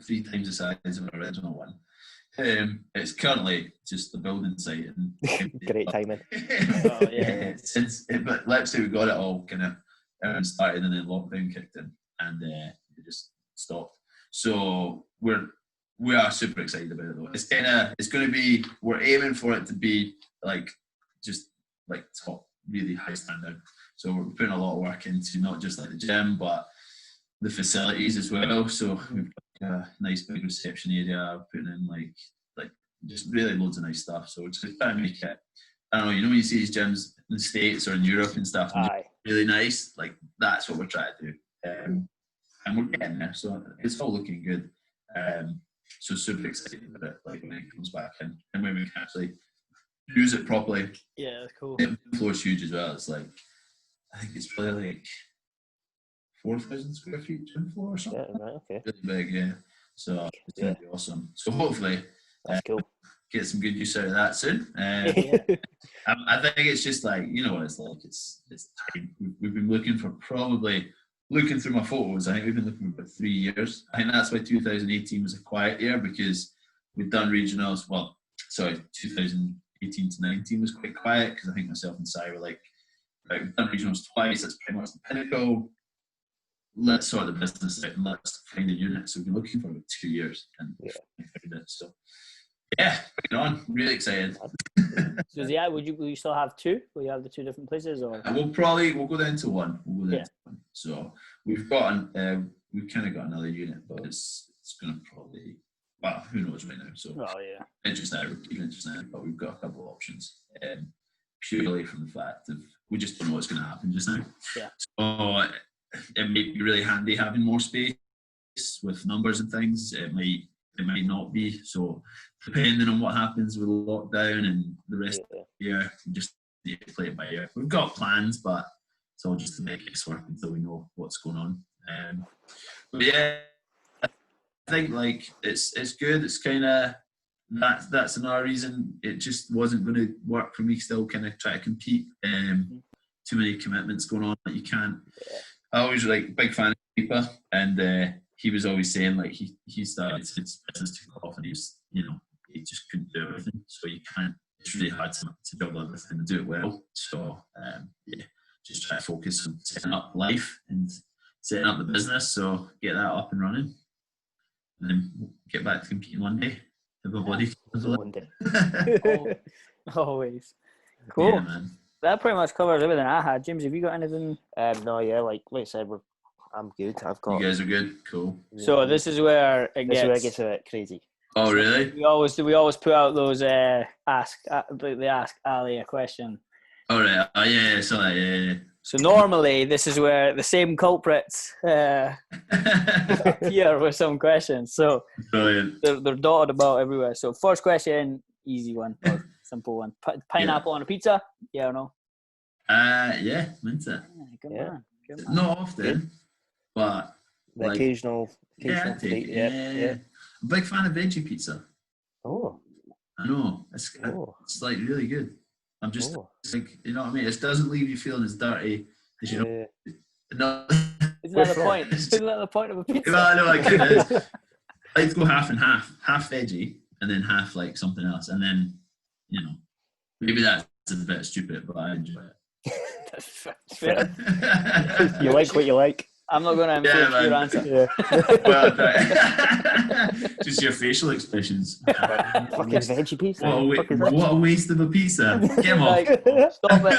3 times the size of our original one. It's currently just the building site and Great timing. Oh, yeah. But let's say we got it all kind of everyone started and then lockdown kicked in and it just stopped. So we are super excited about it though. It's going to be, we're aiming for it to be like just like top, really high standard. So we're putting a lot of work into not just like the gym but the facilities as well. So we've got a nice big reception area, putting in like just really loads of nice stuff. So we're just trying to make it, I don't know, you know when you see these gyms in the States or in Europe and stuff, and really nice, like that's what we're trying to do. And we're getting there, so it's all looking good. So super excited about it, like when it comes back in and when we can actually use it properly. Yeah, cool. The floor's huge as well. It's like, I think it's probably like 4,000 square feet gym floor or something. Yeah, right, okay. Really big, yeah. So it's going to be awesome. So hopefully That's cool. get some good use out of that soon. I think it's just like, you know what it's like. It's time. We've been looking through my photos. I think we've been looking for about 3 years. I think that's why 2018 was a quiet year because we've done regionals. 2018 to 19 was quite quiet because I think myself and Si were like, right, we've done regionals twice. That's pretty much the pinnacle. Let's sort the business out and let's find a unit. So we've been looking for about 2 years and we found it. So yeah, bring it on. Really excited. So yeah, will you still have 2? Will you have the 2 different places or? We'll go down to one. So we've kind of got another unit, but it's going to probably, well, who knows right now. So interesting, but we've got a couple of options. Purely from the fact of we just don't know what's going to happen just now. Yeah. So it may be really handy having more space with numbers and things. It might not be. So depending on what happens with lockdown and the rest of the year, we just need to play it by ear. We've got plans, but it's all just to make it work until we know what's going on. But yeah, I think like it's good. It's kind of that's another reason it just wasn't going to work for me. Still kind of try to compete. Too many commitments going on that you can't. I always like big fan of Keeper, and he was always saying like he started his business took off and he just couldn't do everything. So you can't. It's really hard to juggle everything and do it well. So just try to focus on setting up life and setting up the business. So get that up and running, and then get back to competing one day. Have a body one day. Always. Cool. Yeah, man. That pretty much covers everything I had. James, have you got anything? No, yeah, like I said, I'm good. I've got. You guys are good. Cool. So this is where it gets a bit crazy. Oh, really? We always put out those ask Ali a question. All right. Oh, yeah. So yeah. So normally this is where the same culprits appear with some questions. So brilliant. They're dotted about everywhere. So first question, easy one, or simple one. Pineapple on a pizza? Yeah or no? Yeah, mint it. Good man. Not often, but the occasional treat. Yeah. I'm a big fan of veggie pizza. Oh. I know. It's like really good. I'm just like, you know what I mean? It doesn't leave you feeling as dirty as you know. No. Isn't that the point? Isn't that the point of a pizza? Well, no, I kind of I like to go half and half veggie and then half like something else, and then maybe that's a bit stupid, but I enjoy it. That's fair. You like what you like. I'm not going to influence your answer. Yeah. Well, just your facial expressions. Fucking veggie pizza. What a waste of a pizza. Get him off. Stop it.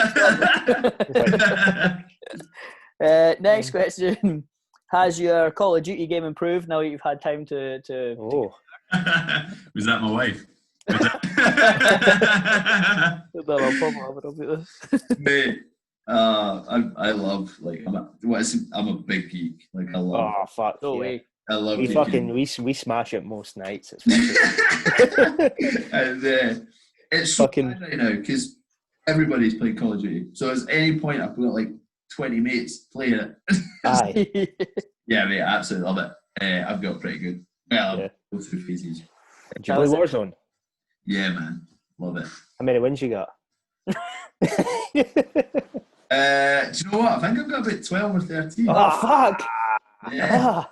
Next question. Has your Call of Duty game improved now that you've had time to Oh. Was that my wife? Mate, I love, like, I'm a big geek. Like, I love. Oh, fuck. No yeah. way. I love. We smash it most nights. And it's so fucking right now because everybody's playing Call of Duty. So at any point I've got like 20 mates playing it. Aye. Yeah, mate, I absolutely love it. I've got pretty good. Well, I'll go through phases. Did you play Warzone? Yeah, man, love it. How many wins you got? Do you know what? I think I've got about 12 or 13. Oh, fuck! Yeah.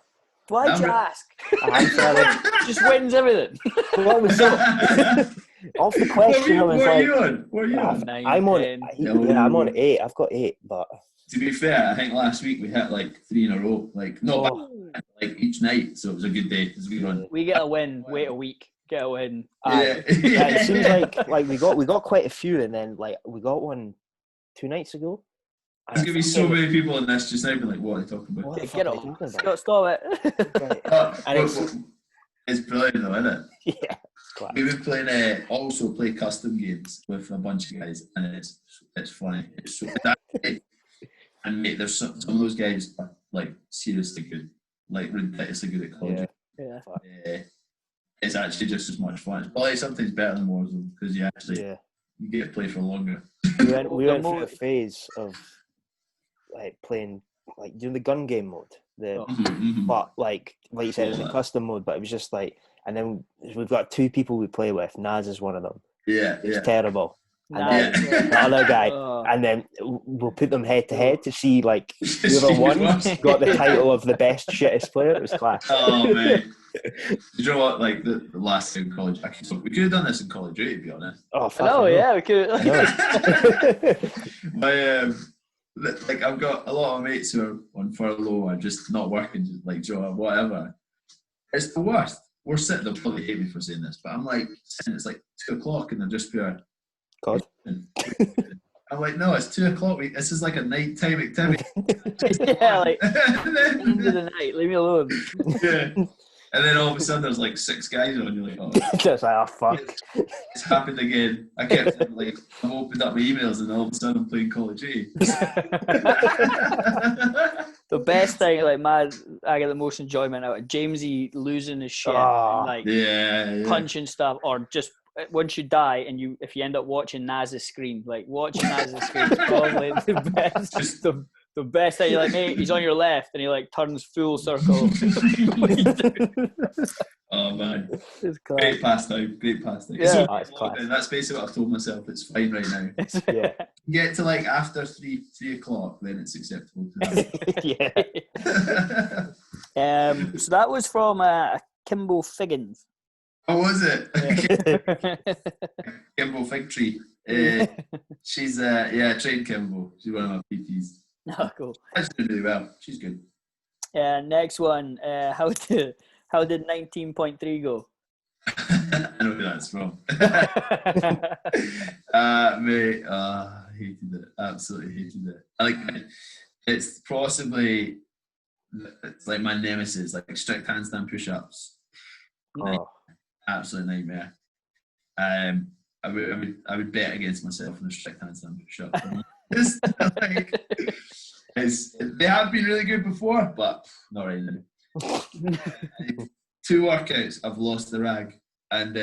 Why'd you ask? I'm sorry. Just wins everything. What was that? Off the question, I was like, what are you on? 9, I'm on 10. Yeah, I'm on 8. I've got 8, but to be fair, I think last week we hit like 3 in a row. Like like each night, so it was a good day. It was a good run. We get a win. Wait a week. Get a win. Yeah, it seems like we got quite a few, and then like we got one 2 nights ago. There's gonna be so many people in this just now being like, "What are they talking about?" Get it. Stop it. It's brilliant though, isn't it? Yeah. We've been playing also play custom games with a bunch of guys, and it's funny. It's so and mate, there's some of those guys are like seriously good, like ridiculously good at Call of Duty. Yeah. It's actually just as much fun. It's probably sometimes better than Warzone because you get to play for longer. We went through a phase of like playing like doing the gun game mode. But like you said, it was a custom mode, but it was just like, and then we've got 2 people we play with. Naz is one of them. Yeah, it's terrible. And then the other guy, and then we'll put them head to head to see like whoever won got the title of the best shittest player. It was class. Oh man, you know what? Like the last thing in college, we could have done this in Call of Duty, to be honest. Oh, yeah, we could. Like I've got a lot of mates who are on furlough and just not working, just like Joe, whatever. It's the worst. We're sitting, they'll probably hate me for saying this, but I'm like, it's like 2:00 and they're just pure. God. I'm like, no, it's 2:00. This is like a nighttime activity. Yeah, like end of the night, leave me alone. Yeah. And then all of a sudden there's like 6 guys on. You're like, oh, just like, oh fuck. It's happened again. I kept like, I've opened up my emails and all of a sudden I'm playing Call of Duty. The best thing, like, I get the most enjoyment out of Jamesy losing his shit, and, like punching stuff, or just once you die and if you end up watching Naz's screen, like watching Naz's screen is probably the best. The best thing, you're like, mate, he's on your left, and he like turns full circle. Oh man, great pastime. Yeah, that's basically what I've told myself. It's fine right now. Yeah, get to like after 3:00, then it's acceptable to have. Yeah. So that was from Kimbo Figgins. Oh, was it? Kimbo Fig Tree. She's trained Kimbo. She's one of my PTs. Oh, cool. She's doing really well. She's good. Next one. How did 19.3 go? I know who that's from. Mate, I hated it. Absolutely hated it. It's possibly, it's like my nemesis, like strict handstand push-ups. Oh. Absolute nightmare. I would bet against myself in a strict handstand push-up. They have been really good before, but not right now. 2 workouts, I've lost the rag, and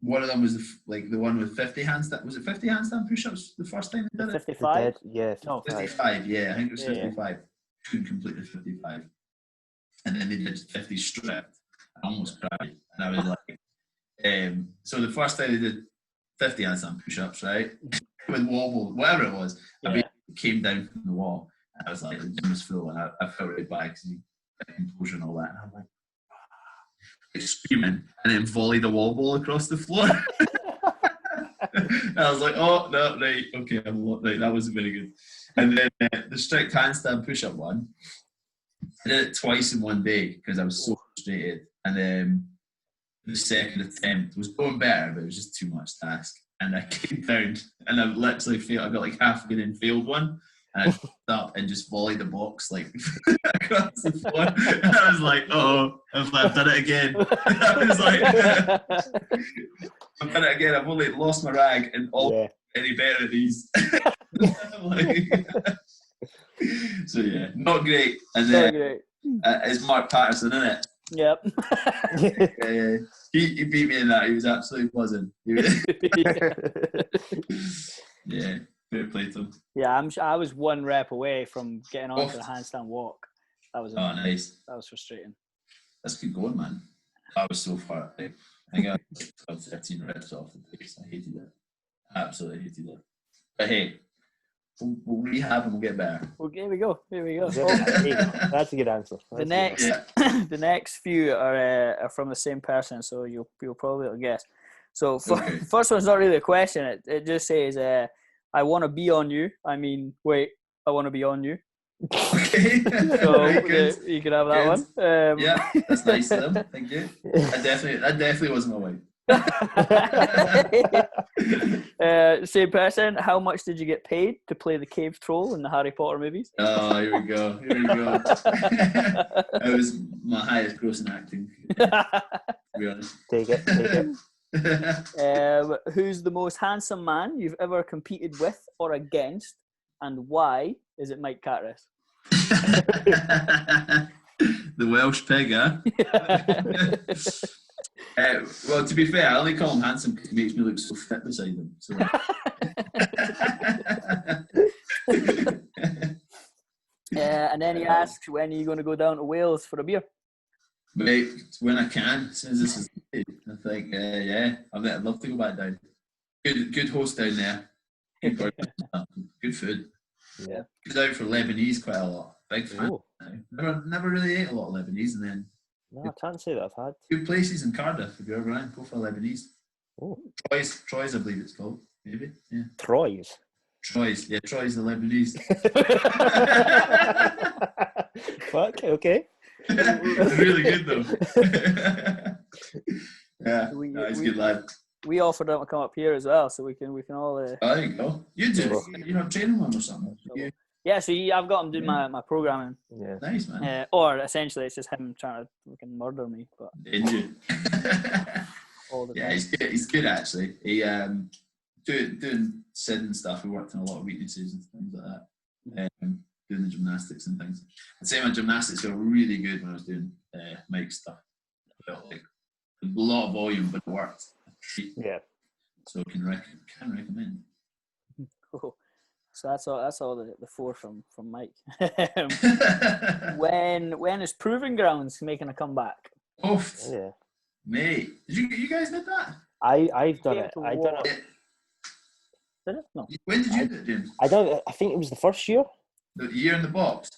one of them was the one with 50 handstand. Was it 50 handstand push-ups the first time they did it? 55? Yeah, 55. Yeah, I think it was 55. Couldn't complete the 55, and then they did 50 stripped. I almost cried, and I was like, so the first time they did 50 handstand push-ups, right, with wobble, whatever it was, I came down from the wall, and I was like, the gym was full, and I felt really bad because you get composure and all that, and I'm like screaming, and then volleyed the wall ball across the floor. And I was like, oh no, right, okay, right, that wasn't very good. And then the strict handstand push-up one, I did it twice in one day because I was so frustrated, and then the second attempt was going better, but it was just too much to ask. And I came down and I literally failed. I got like half good and failed one. and I jumped up and just volleyed the box like across the floor. And I was like, I've done it again. I was like, I've done it again. I've only lost my rag and all any better at these. So yeah, not great. And then it's Mark Patterson, isn't it? Yep. He beat me in that. He was absolutely buzzing. Yeah, fair play to him. Yeah, I was one rep away from getting onto the handstand walk. That was nice. That was frustrating. That's good going, man. I was so far. I think I got 13 reps off the pace. I hated it. Absolutely hated it. But hey, we'll rehab and we'll get better. Well, here we go. That's a good answer. The next few are from the same person, so you'll probably guess. So first one's not really a question. It just says, "I want to be on you." I mean, wait, I want to be on you. Okay. So you can have that one. Yeah, that's nice of them. Thank you. That definitely wasn't my wife. Same person. How much did you get paid to play the cave troll in the Harry Potter movies? Oh, here we go. That was my highest grossing acting, to be honest. Take it. Who's the most handsome man you've ever competed with or against, and why is it Mike Cartwright? The Welsh pig, huh? Well, to be fair, I only call him handsome because he makes me look so fit beside him. So. And then he asks, when are you going to go down to Wales for a beer? Mate, when I can, as soon as this is made, I think, I'd love to go back down. Good host down there. Good food. Yeah. Goes out for Lebanese quite a lot. Big fan. Never really ate a lot of Lebanese, and then no, I can't say that I've had. good places in Cardiff. If you're ever around, go for Lebanese. Oh, Troy's, I believe it's called. Maybe, yeah. Troy's. Troy's the Lebanese. Fuck. Okay. It's really good though. Yeah, he's a good lad. We offered him to come up here as well, so we can all. Oh, there you go. You do. You're not training one or something. Yeah, so I've got him doing my programming. Yeah. Nice, man. Or essentially, it's just him trying to fucking murder me. But Injured. all the time. Yeah, he's good actually. He doing Sid and stuff. We worked on a lot of weaknesses and things like that. Doing the gymnastics and things. I'd say my gymnastics got really good when I was doing Mike stuff. I felt like a lot of volume, but it worked. Yeah. So can recommend. Cool. So that's all the four from Mike. When is Proving Grounds making a comeback? Oh, yeah. Mate, you guys did that? I've done it. I done it. Did it? No. When did you do it, James? I think it was the first year. The year in the box?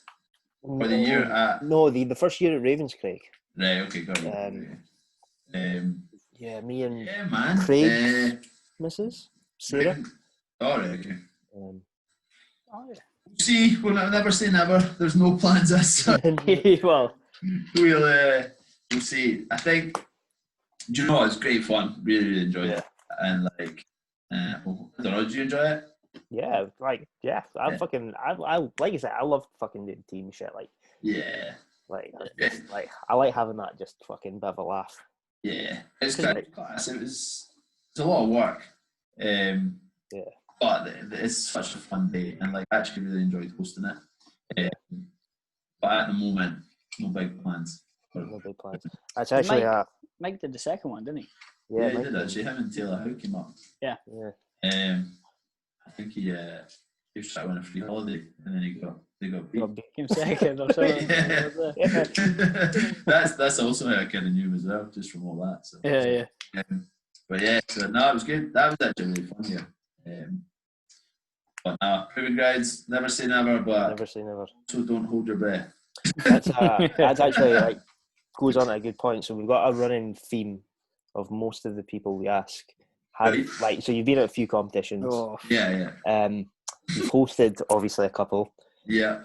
Or the year at... No, the first year at Ravenscraig. Right, okay, got it. Yeah, me and man. Craig, Mrs. Sarah. Oh, right, okay. Oh, yeah. See, we'll never say never. There's no plans as such. Well, we'll see. I think, do you know what? It's great fun. Really enjoyed it. And like, I don't know, did you enjoy it? Yeah, like, I fucking, I like I said, I love fucking doing team shit. Like, like I like having that just fucking bit of a laugh. Yeah, it's kind of class. It's a lot of work. But it's such a fun day, and like I actually really enjoyed hosting it. But at the moment, no big plans. No big plans. That's actually Mike did the second one, didn't he? Yeah, he did actually. Him and Taylor Howe came up. Yeah. I think he was trying to win a free holiday, and then they got beat. Came second or something. That's also how I kind of knew him as well, just from all that. So but yeah, so no, it was good. That was actually really fun here. But no, proving guides, never say never, but never say never. So don't hold your breath. That's actually like goes on at a good point. So we've got a running theme of most of the people we ask. Like, so you've been at a few competitions. Oh. Yeah. You've hosted obviously a couple. Yeah.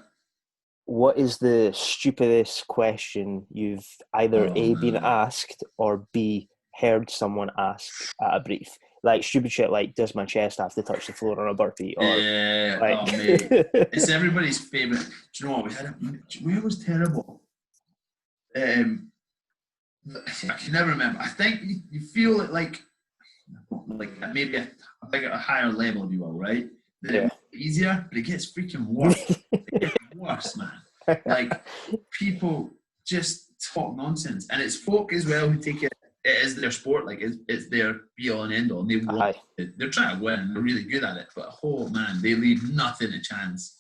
What is the stupidest question you've either A, been asked, or B, heard someone ask at a brief? like stupid shit like, does my chest have to touch the floor on a burpee? Or, yeah, like... oh mate, it's everybody's favourite. Do you know what? Where was terrible? I can never remember. I think you feel it like maybe a higher level, if you will, right? Yeah. Easier, but it gets freaking worse. It gets worse, man. Like, people just talk nonsense, and it's folk as well who take it as their sport, like it's their be all and end all, and they want it. They're trying to win, and they're really good at it, but man, they leave nothing a chance.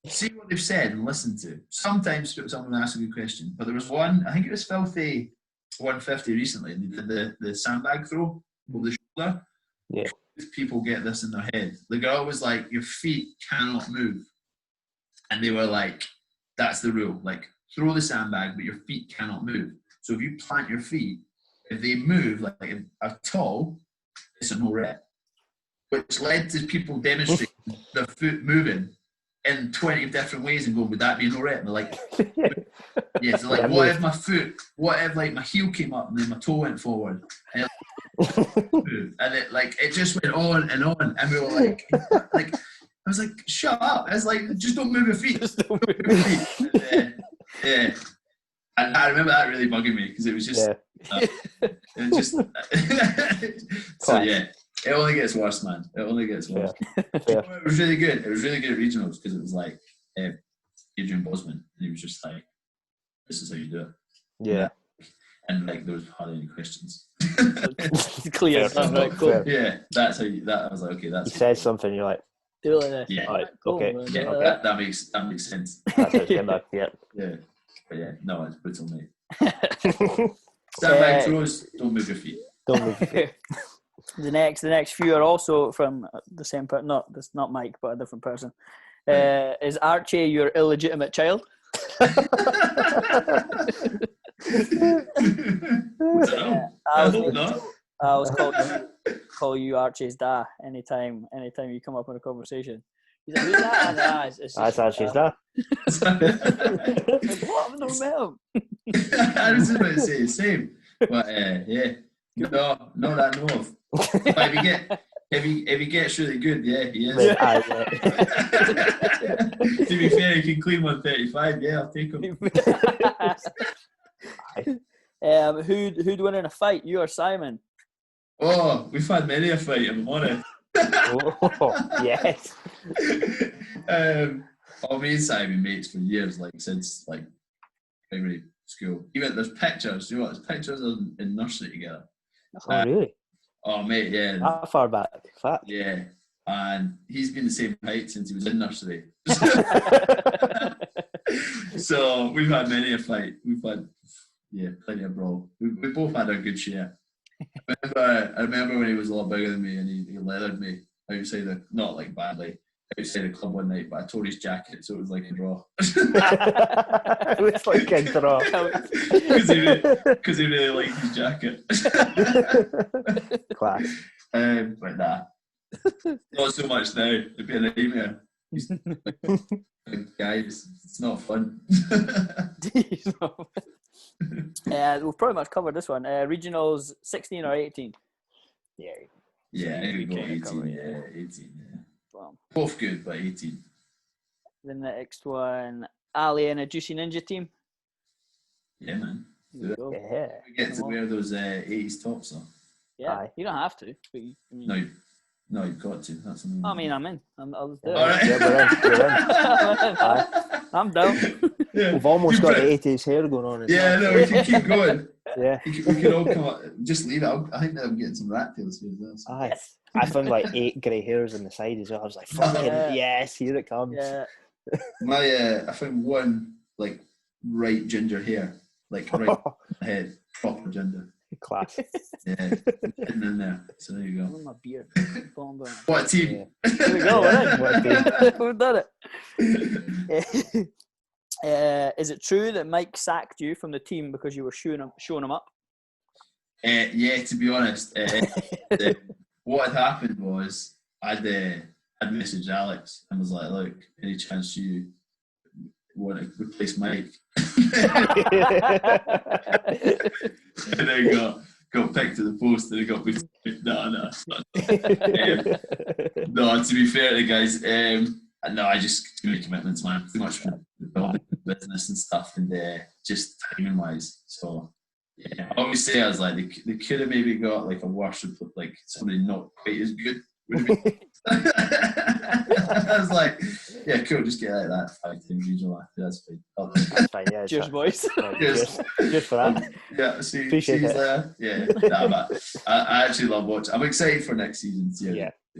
See what they've said and listen to. Sometimes someone asks a good question, but there was one, I think it was Filthy 150 recently, and they did the sandbag throw over the shoulder. Yeah. People get this in their head. The girl was like, your feet cannot move. And they were like, that's the rule. Like, throw the sandbag, but your feet cannot move. So if you plant your feet, if they move like at all, it's a no rep. Which led to people demonstrating their foot moving in 20 different ways and going, would that be a no rep? And they're like, yeah, so like, what if like my heel came up and then my toe went forward? And it just went on, and we were like I was like, shut up. I was like, just don't move your feet. Yeah. And I remember that really bugging me because it was just, it was just. So yeah, it only gets worse, man. It only gets worse. It was really good. It was really good at regionals because it was like Adrian Bosman, and he was just like, "This is how you do it." Yeah. And like there was hardly any questions. Clear. Right, cool. Yeah, that's how you. That I was like, okay, that's. He says something, you're like, do it like this. Yeah. Right, Cool, okay. man. Yeah, that makes sense. That's how it's getting back. Yeah. Yeah. But yeah, no, it's brutal, mate. Sandbag throws, don't move your feet. Don't move your feet. The next few are also from the same person. Not Mike, but a different person. Is Archie your illegitimate child? I hope not. I always call you Archie's da anytime you come up in a conversation. He's like, who's that? Nah, that's Archie's da. What? I've never met him. I was about to say the same. But yeah. No, not that I know of. But if he gets really good, yeah, he is. To be fair, he can clean 135. Yeah, I'll take him. Who'd win in a fight, you or Simon? Oh, we've had many a fight, if I'm honest. Yes. Me and Simon mates for years, like since like primary school. Even there's pictures. You know what? There's pictures in nursery together. Oh really? Oh mate, yeah. That far back. Fact. Yeah, and he's been the same height since he was in nursery. So we've had many a fight. We've had plenty of brawl. We both had a good share. I remember when he was a lot bigger than me and he leathered me outside not like badly, outside the club one night, but I tore his jacket, so it was like a draw. It was like a draw. Because he really liked his jacket. Class. But nah. Not so much now. It'd be a nightmare. Guys, it's not fun. We've pretty much covered this one. Regionals 16 or 18? Yeah, I think we go 18. Yeah, 18. Yeah. Wow. Both good, but 18. The next one, Ali and a JuicyNinja team. Yeah, man. Yeah. We get to wear those 80s tops, though. Yeah, you don't have to. But No, you've got to. That's amazing. I mean, I'm in. I'll just do it. All right. Yeah, we're in. I'm down. Yeah. We've almost got the 80s hair going on. Yeah, no, we can keep going. Yeah. We can all come up. Just leave it. I think I'm getting some rat tails here as well. So. Yes. I found like 8 grey hairs on the side as well. I was like, fucking yes, here it comes. Yeah. I found one like right ginger hair, like right on the head, proper ginger. Class. Yeah, hidden in there. So there you go. My beard. What a team! Yeah. There we go. We've done it. Is it true that Mike sacked you from the team because you were showing him up? Yeah, to be honest, what had happened was I'd messaged Alex and was like, "Look, any chance you want to replace Mike?" And there you go. got picked to the post and it got me. No. No, to be fair to the guys, no, I just too many commitments, man. Too much for the business and stuff, and just timing wise. So yeah, obviously I was like, they could have maybe got like a worse, like somebody not quite as good. Would have been. I was like, yeah, cool, just get like that 5 times regional after, that's fine. That's fine, yeah. Cheers, boys. Cheers for that. Yeah, see Appreciate you it. later. Yeah, nah, but I actually love watching. I'm excited for next season. Yeah. I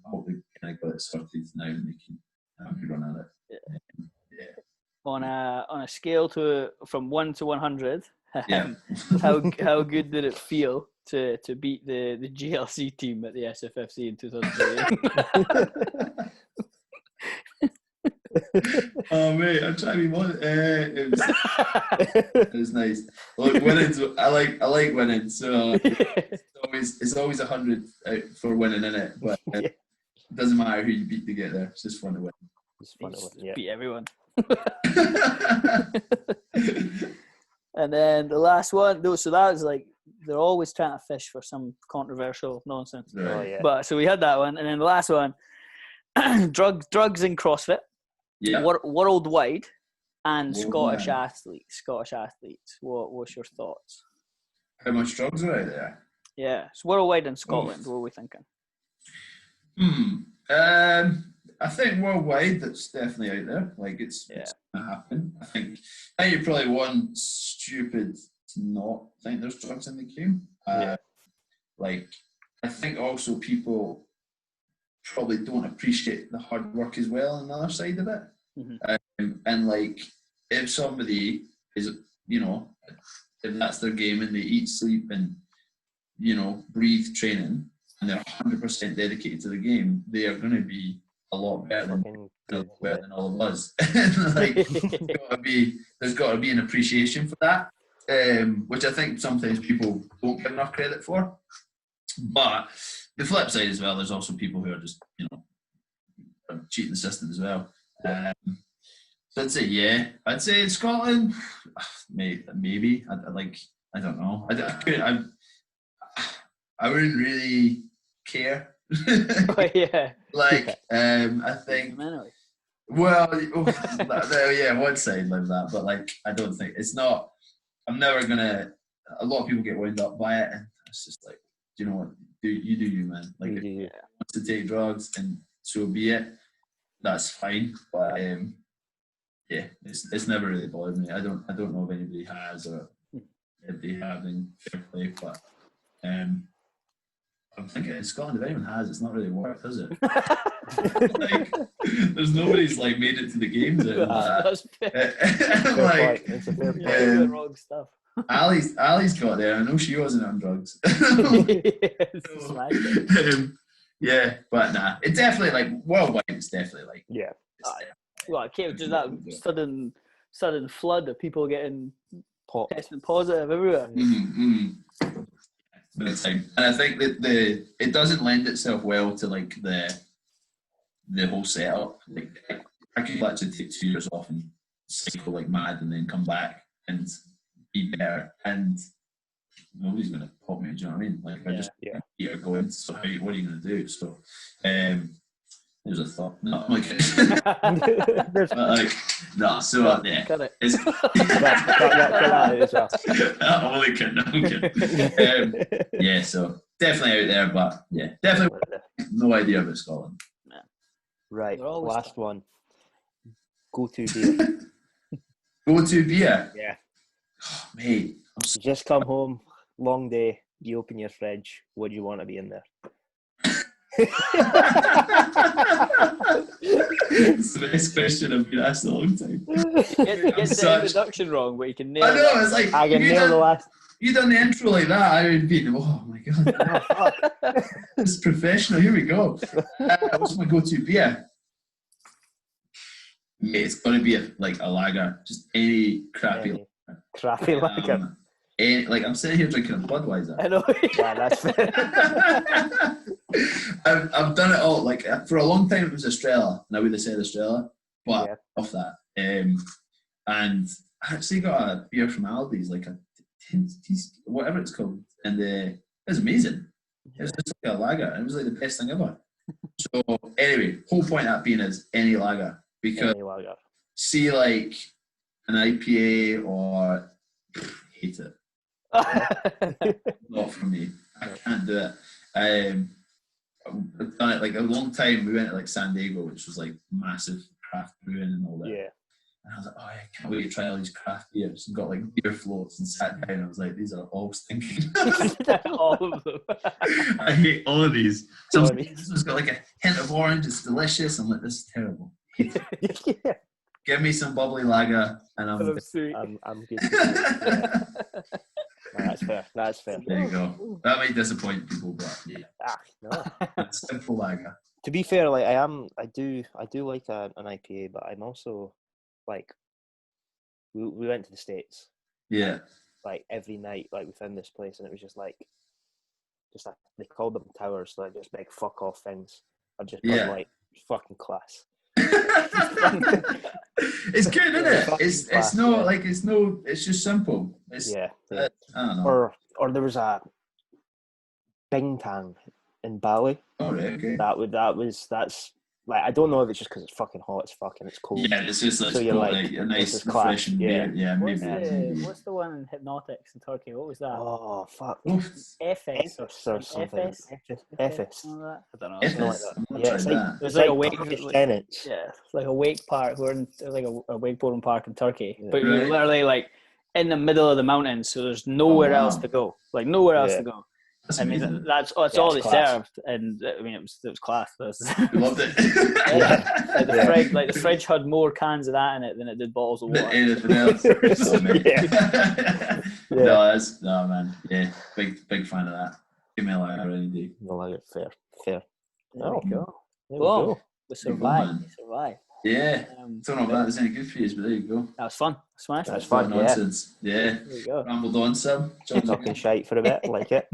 hope they kind of got it sorted now and they can have a good run at it. Yeah. On a scale from 1 to 100, Yeah. how good did it feel to beat the GLC team at the SFFC in 2003? Oh mate, I'm trying to be one. It was nice. Look, winning's, I like winning, so it's always 100 for winning, in it. But it doesn't matter who you beat to get there. It's just fun to win. It's fun to win. Yeah. Beat everyone. And then the last one, so that was like, they're always trying to fish for some controversial nonsense. Right. Oh, yeah. But so we had that one, and then the last one, drugs in CrossFit, worldwide, and Scottish athletes. What's your thoughts? How much drugs are out there? Yeah, so worldwide in Scotland. What are we thinking? I think worldwide, that's definitely out there. Like it's gonna happen. I think you're probably one stupid to not think there's drugs in the game. Like I think also people probably don't appreciate the hard work as well on the other side of it. And like if somebody is, if that's their game and they eat, sleep and breathe training and they're 100% dedicated to the game, they are going to be a lot better than all of us. Like, there's got to be an appreciation for that, which I think sometimes people don't get enough credit for. But the flip side as well, there's also people who are just cheating the system as well. So I'd say I'd say in Scotland, maybe I don't know. I wouldn't really care. I think. Well, one side like that, but like I don't think it's not. I'm never gonna. A lot of people get wound up by it, and it's just like, do you know what? Do you, man? Like, if you want to take drugs, and so be it. That's fine, but it's never really bothered me. I don't know if anybody has, or if they have, in fair play, but I'm thinking in Scotland, if anyone has, it's not really worked, has it? Like, there's nobody's like made it to the games. That's like, it's a fair point. Wrong stuff. Ali's got there. I know she wasn't on drugs. Yeah, but nah, it's definitely like worldwide. It's definitely like Well, it came to that sudden flood of people getting testing positive everywhere. And I think that it doesn't lend itself well to like the whole setup. Like I could actually take 2 years off and cycle like mad, and then come back and be better, and nobody's gonna pop me. Do you know what I mean? Like I just keep going. So what are you gonna do? So there's a thought. No, I'm like, but like, no. So Cut it. It's I'm only kidding. So definitely out there, but definitely no idea about Scotland. Right, last one. Go-to beer. Go-to beer? Yeah. Oh, mate. You just come home, long day, you open your fridge, what do you want to be in there? It's the best question I've been asked in a long time. You get the introduction wrong, but you can nail it. I know, it's like, I can nail the last. You done the intro like that, I would be, oh my god. It's professional, here we go. What's my go-to beer? Mate, it's going to be a lager, just any crappy lager. I'm sitting here drinking a Budweiser. I know. Yeah, that's fair. I've done it all. Like for a long time, it was Estrella. Now we would have said Estrella, but off that. And I actually got a beer from Aldi's, like a whatever it's called, and it was amazing. It was just like a lager, and it was like the best thing ever. So anyway, whole point of that being is any lager, because see like an IPA or hate it. Not for me. I can't do it. I've done it like a long time. We went to like San Diego, which was like massive craft brewing and all that. Yeah. And I was like, oh, I can't wait to try all these craft beers. And got like beer floats and sat down. And I was like, these are all stinking. All of them. I hate all of these. So this one's got like a hint of orange. It's delicious. I'm like, this is terrible. Yeah. Give me some bubbly lager, and I'm good. Yeah. No, that's fair. There you go. That might disappoint people, but yeah. No. Simple lager. To be fair, like I do like an IPA, but I'm also like, we went to the States. Yeah. Like every night, like we found this place, and it was just like they called them towers, like just big fuck off things. I just like fucking class. It's good, isn't it? It's no like it's just simple. It's, I don't know. Or there was a Bingtang in Bali. Oh right, okay. That's like, I don't know if it's just because it's fucking hot as fuck and it's cold. Yeah, it's just so you're like a nice refreshing beer. Yeah, maybe. What's the one in Hypnotics in Turkey? What was that? Oh fuck. FS or something. FS. I don't know. It's like a wake. It's like a wake park. We're in like a wakeboarding park in Turkey, but you're literally like in the middle of the mountains, so there's nowhere else to go. Like nowhere else to go. I mean, that's all they served, and I mean, it was class. Loved it. The fridge had more cans of that in it than it did bottles of water. Anything else? No, man. Yeah, big fan of that. Give me a lager any day. No lager, fair. There we go. Well, we survived. Yeah. Don't know if that was any good for you, but there you go. That was fun. Smash. That's fun. Nonsense. Yeah. There you go. Rambled on some. Talking shite for a bit. I like it.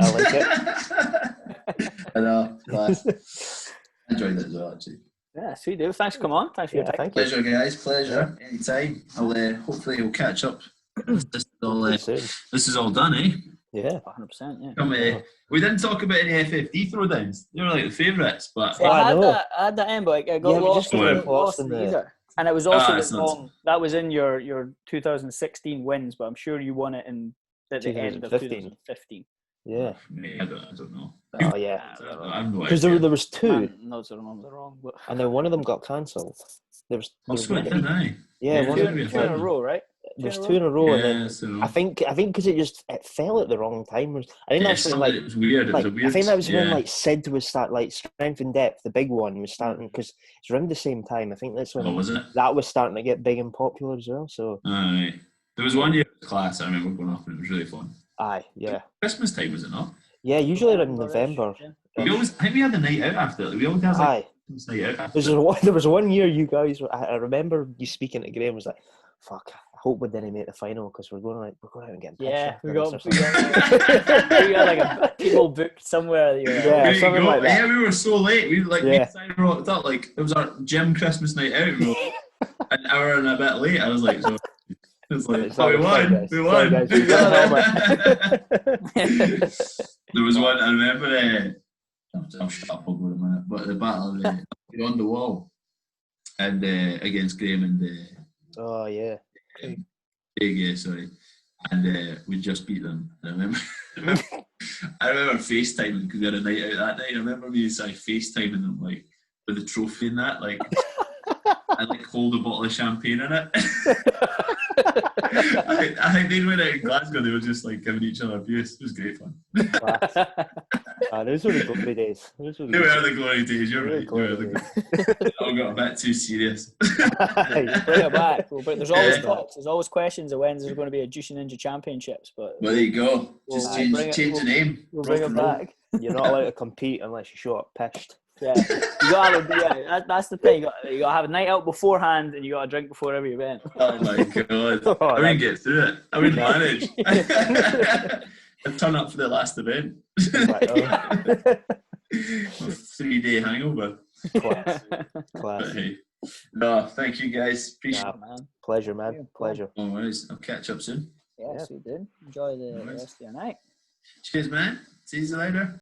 I know. Class. Enjoyed it as well, actually. Yeah, sweet dude. Thanks for coming on. Thanks for your time. Pleasure, guys. Pleasure. Anytime. Hopefully we'll catch up. This is all done, eh? Yeah, 100%. Yeah. We didn't talk about any FFD throwdowns. They were like the favourites, but so I had that in, but I got lost in the either. And it was also that was in your 2016 wins, but I'm sure you won it at the end of 2015. Yeah. I don't know. Oh yeah. Because there was two. No, to remember wrong. But... And then one of them got cancelled. There was two in a row, right? There's two in a row, and then I think because it fell at the wrong time. I think that's when it was weird. I think that was when Sid was starting, like Strength and Depth, the big one was starting, because it's around the same time. I think that's when that was starting to get big and popular as well. So there was one year class I remember going off, and it was really fun. Aye, yeah. Christmas time, was it not? Yeah, usually around November. I think we had the night out after. We always had night out. There was one year you guys. I remember you speaking to Graham, was like, "Fuck, I hope we didn't make the final because we're going out and getting pissed." Yeah, we got like a table booked somewhere. Something like that. Yeah, we were so late. We rocked up like it was our gym Christmas night out. We were an hour and a bit late. I was like, so. It's like, we won. We won. There was one, I remember, I'll shut up, I'll go in a minute, but the battle of on the wall and against Graham and oh yeah. Craig, sorry. And we just beat them. I remember FaceTiming because we had a night out that night. I remember me FaceTiming them like with the trophy and that, like I like hold a bottle of champagne in it. I think they went out in Glasgow. They were just like giving each other abuse. It was great fun. Those were the glory days. They were the glory days. You're right. It all got a bit too serious. Bring it back. There's always talks. There's always questions of when there's going to be a JuicyNinja Championships. But well, there you go. Just change the name. We'll bring it back. You're not allowed to compete unless you show up pissed. Yeah, you gotta be. That's the thing. You gotta have a night out beforehand, and you gotta drink before every event. Oh my god! I wouldn't get through it. I wouldn't manage. I'd turn up for the last event. 3-day hangover. Class. Hey. No, thank you guys. Appreciate it, man. Pleasure, man. Pleasure. No worries. I'll catch up soon. Yes, we did. Enjoy the rest of your night. Cheers, man. See you later.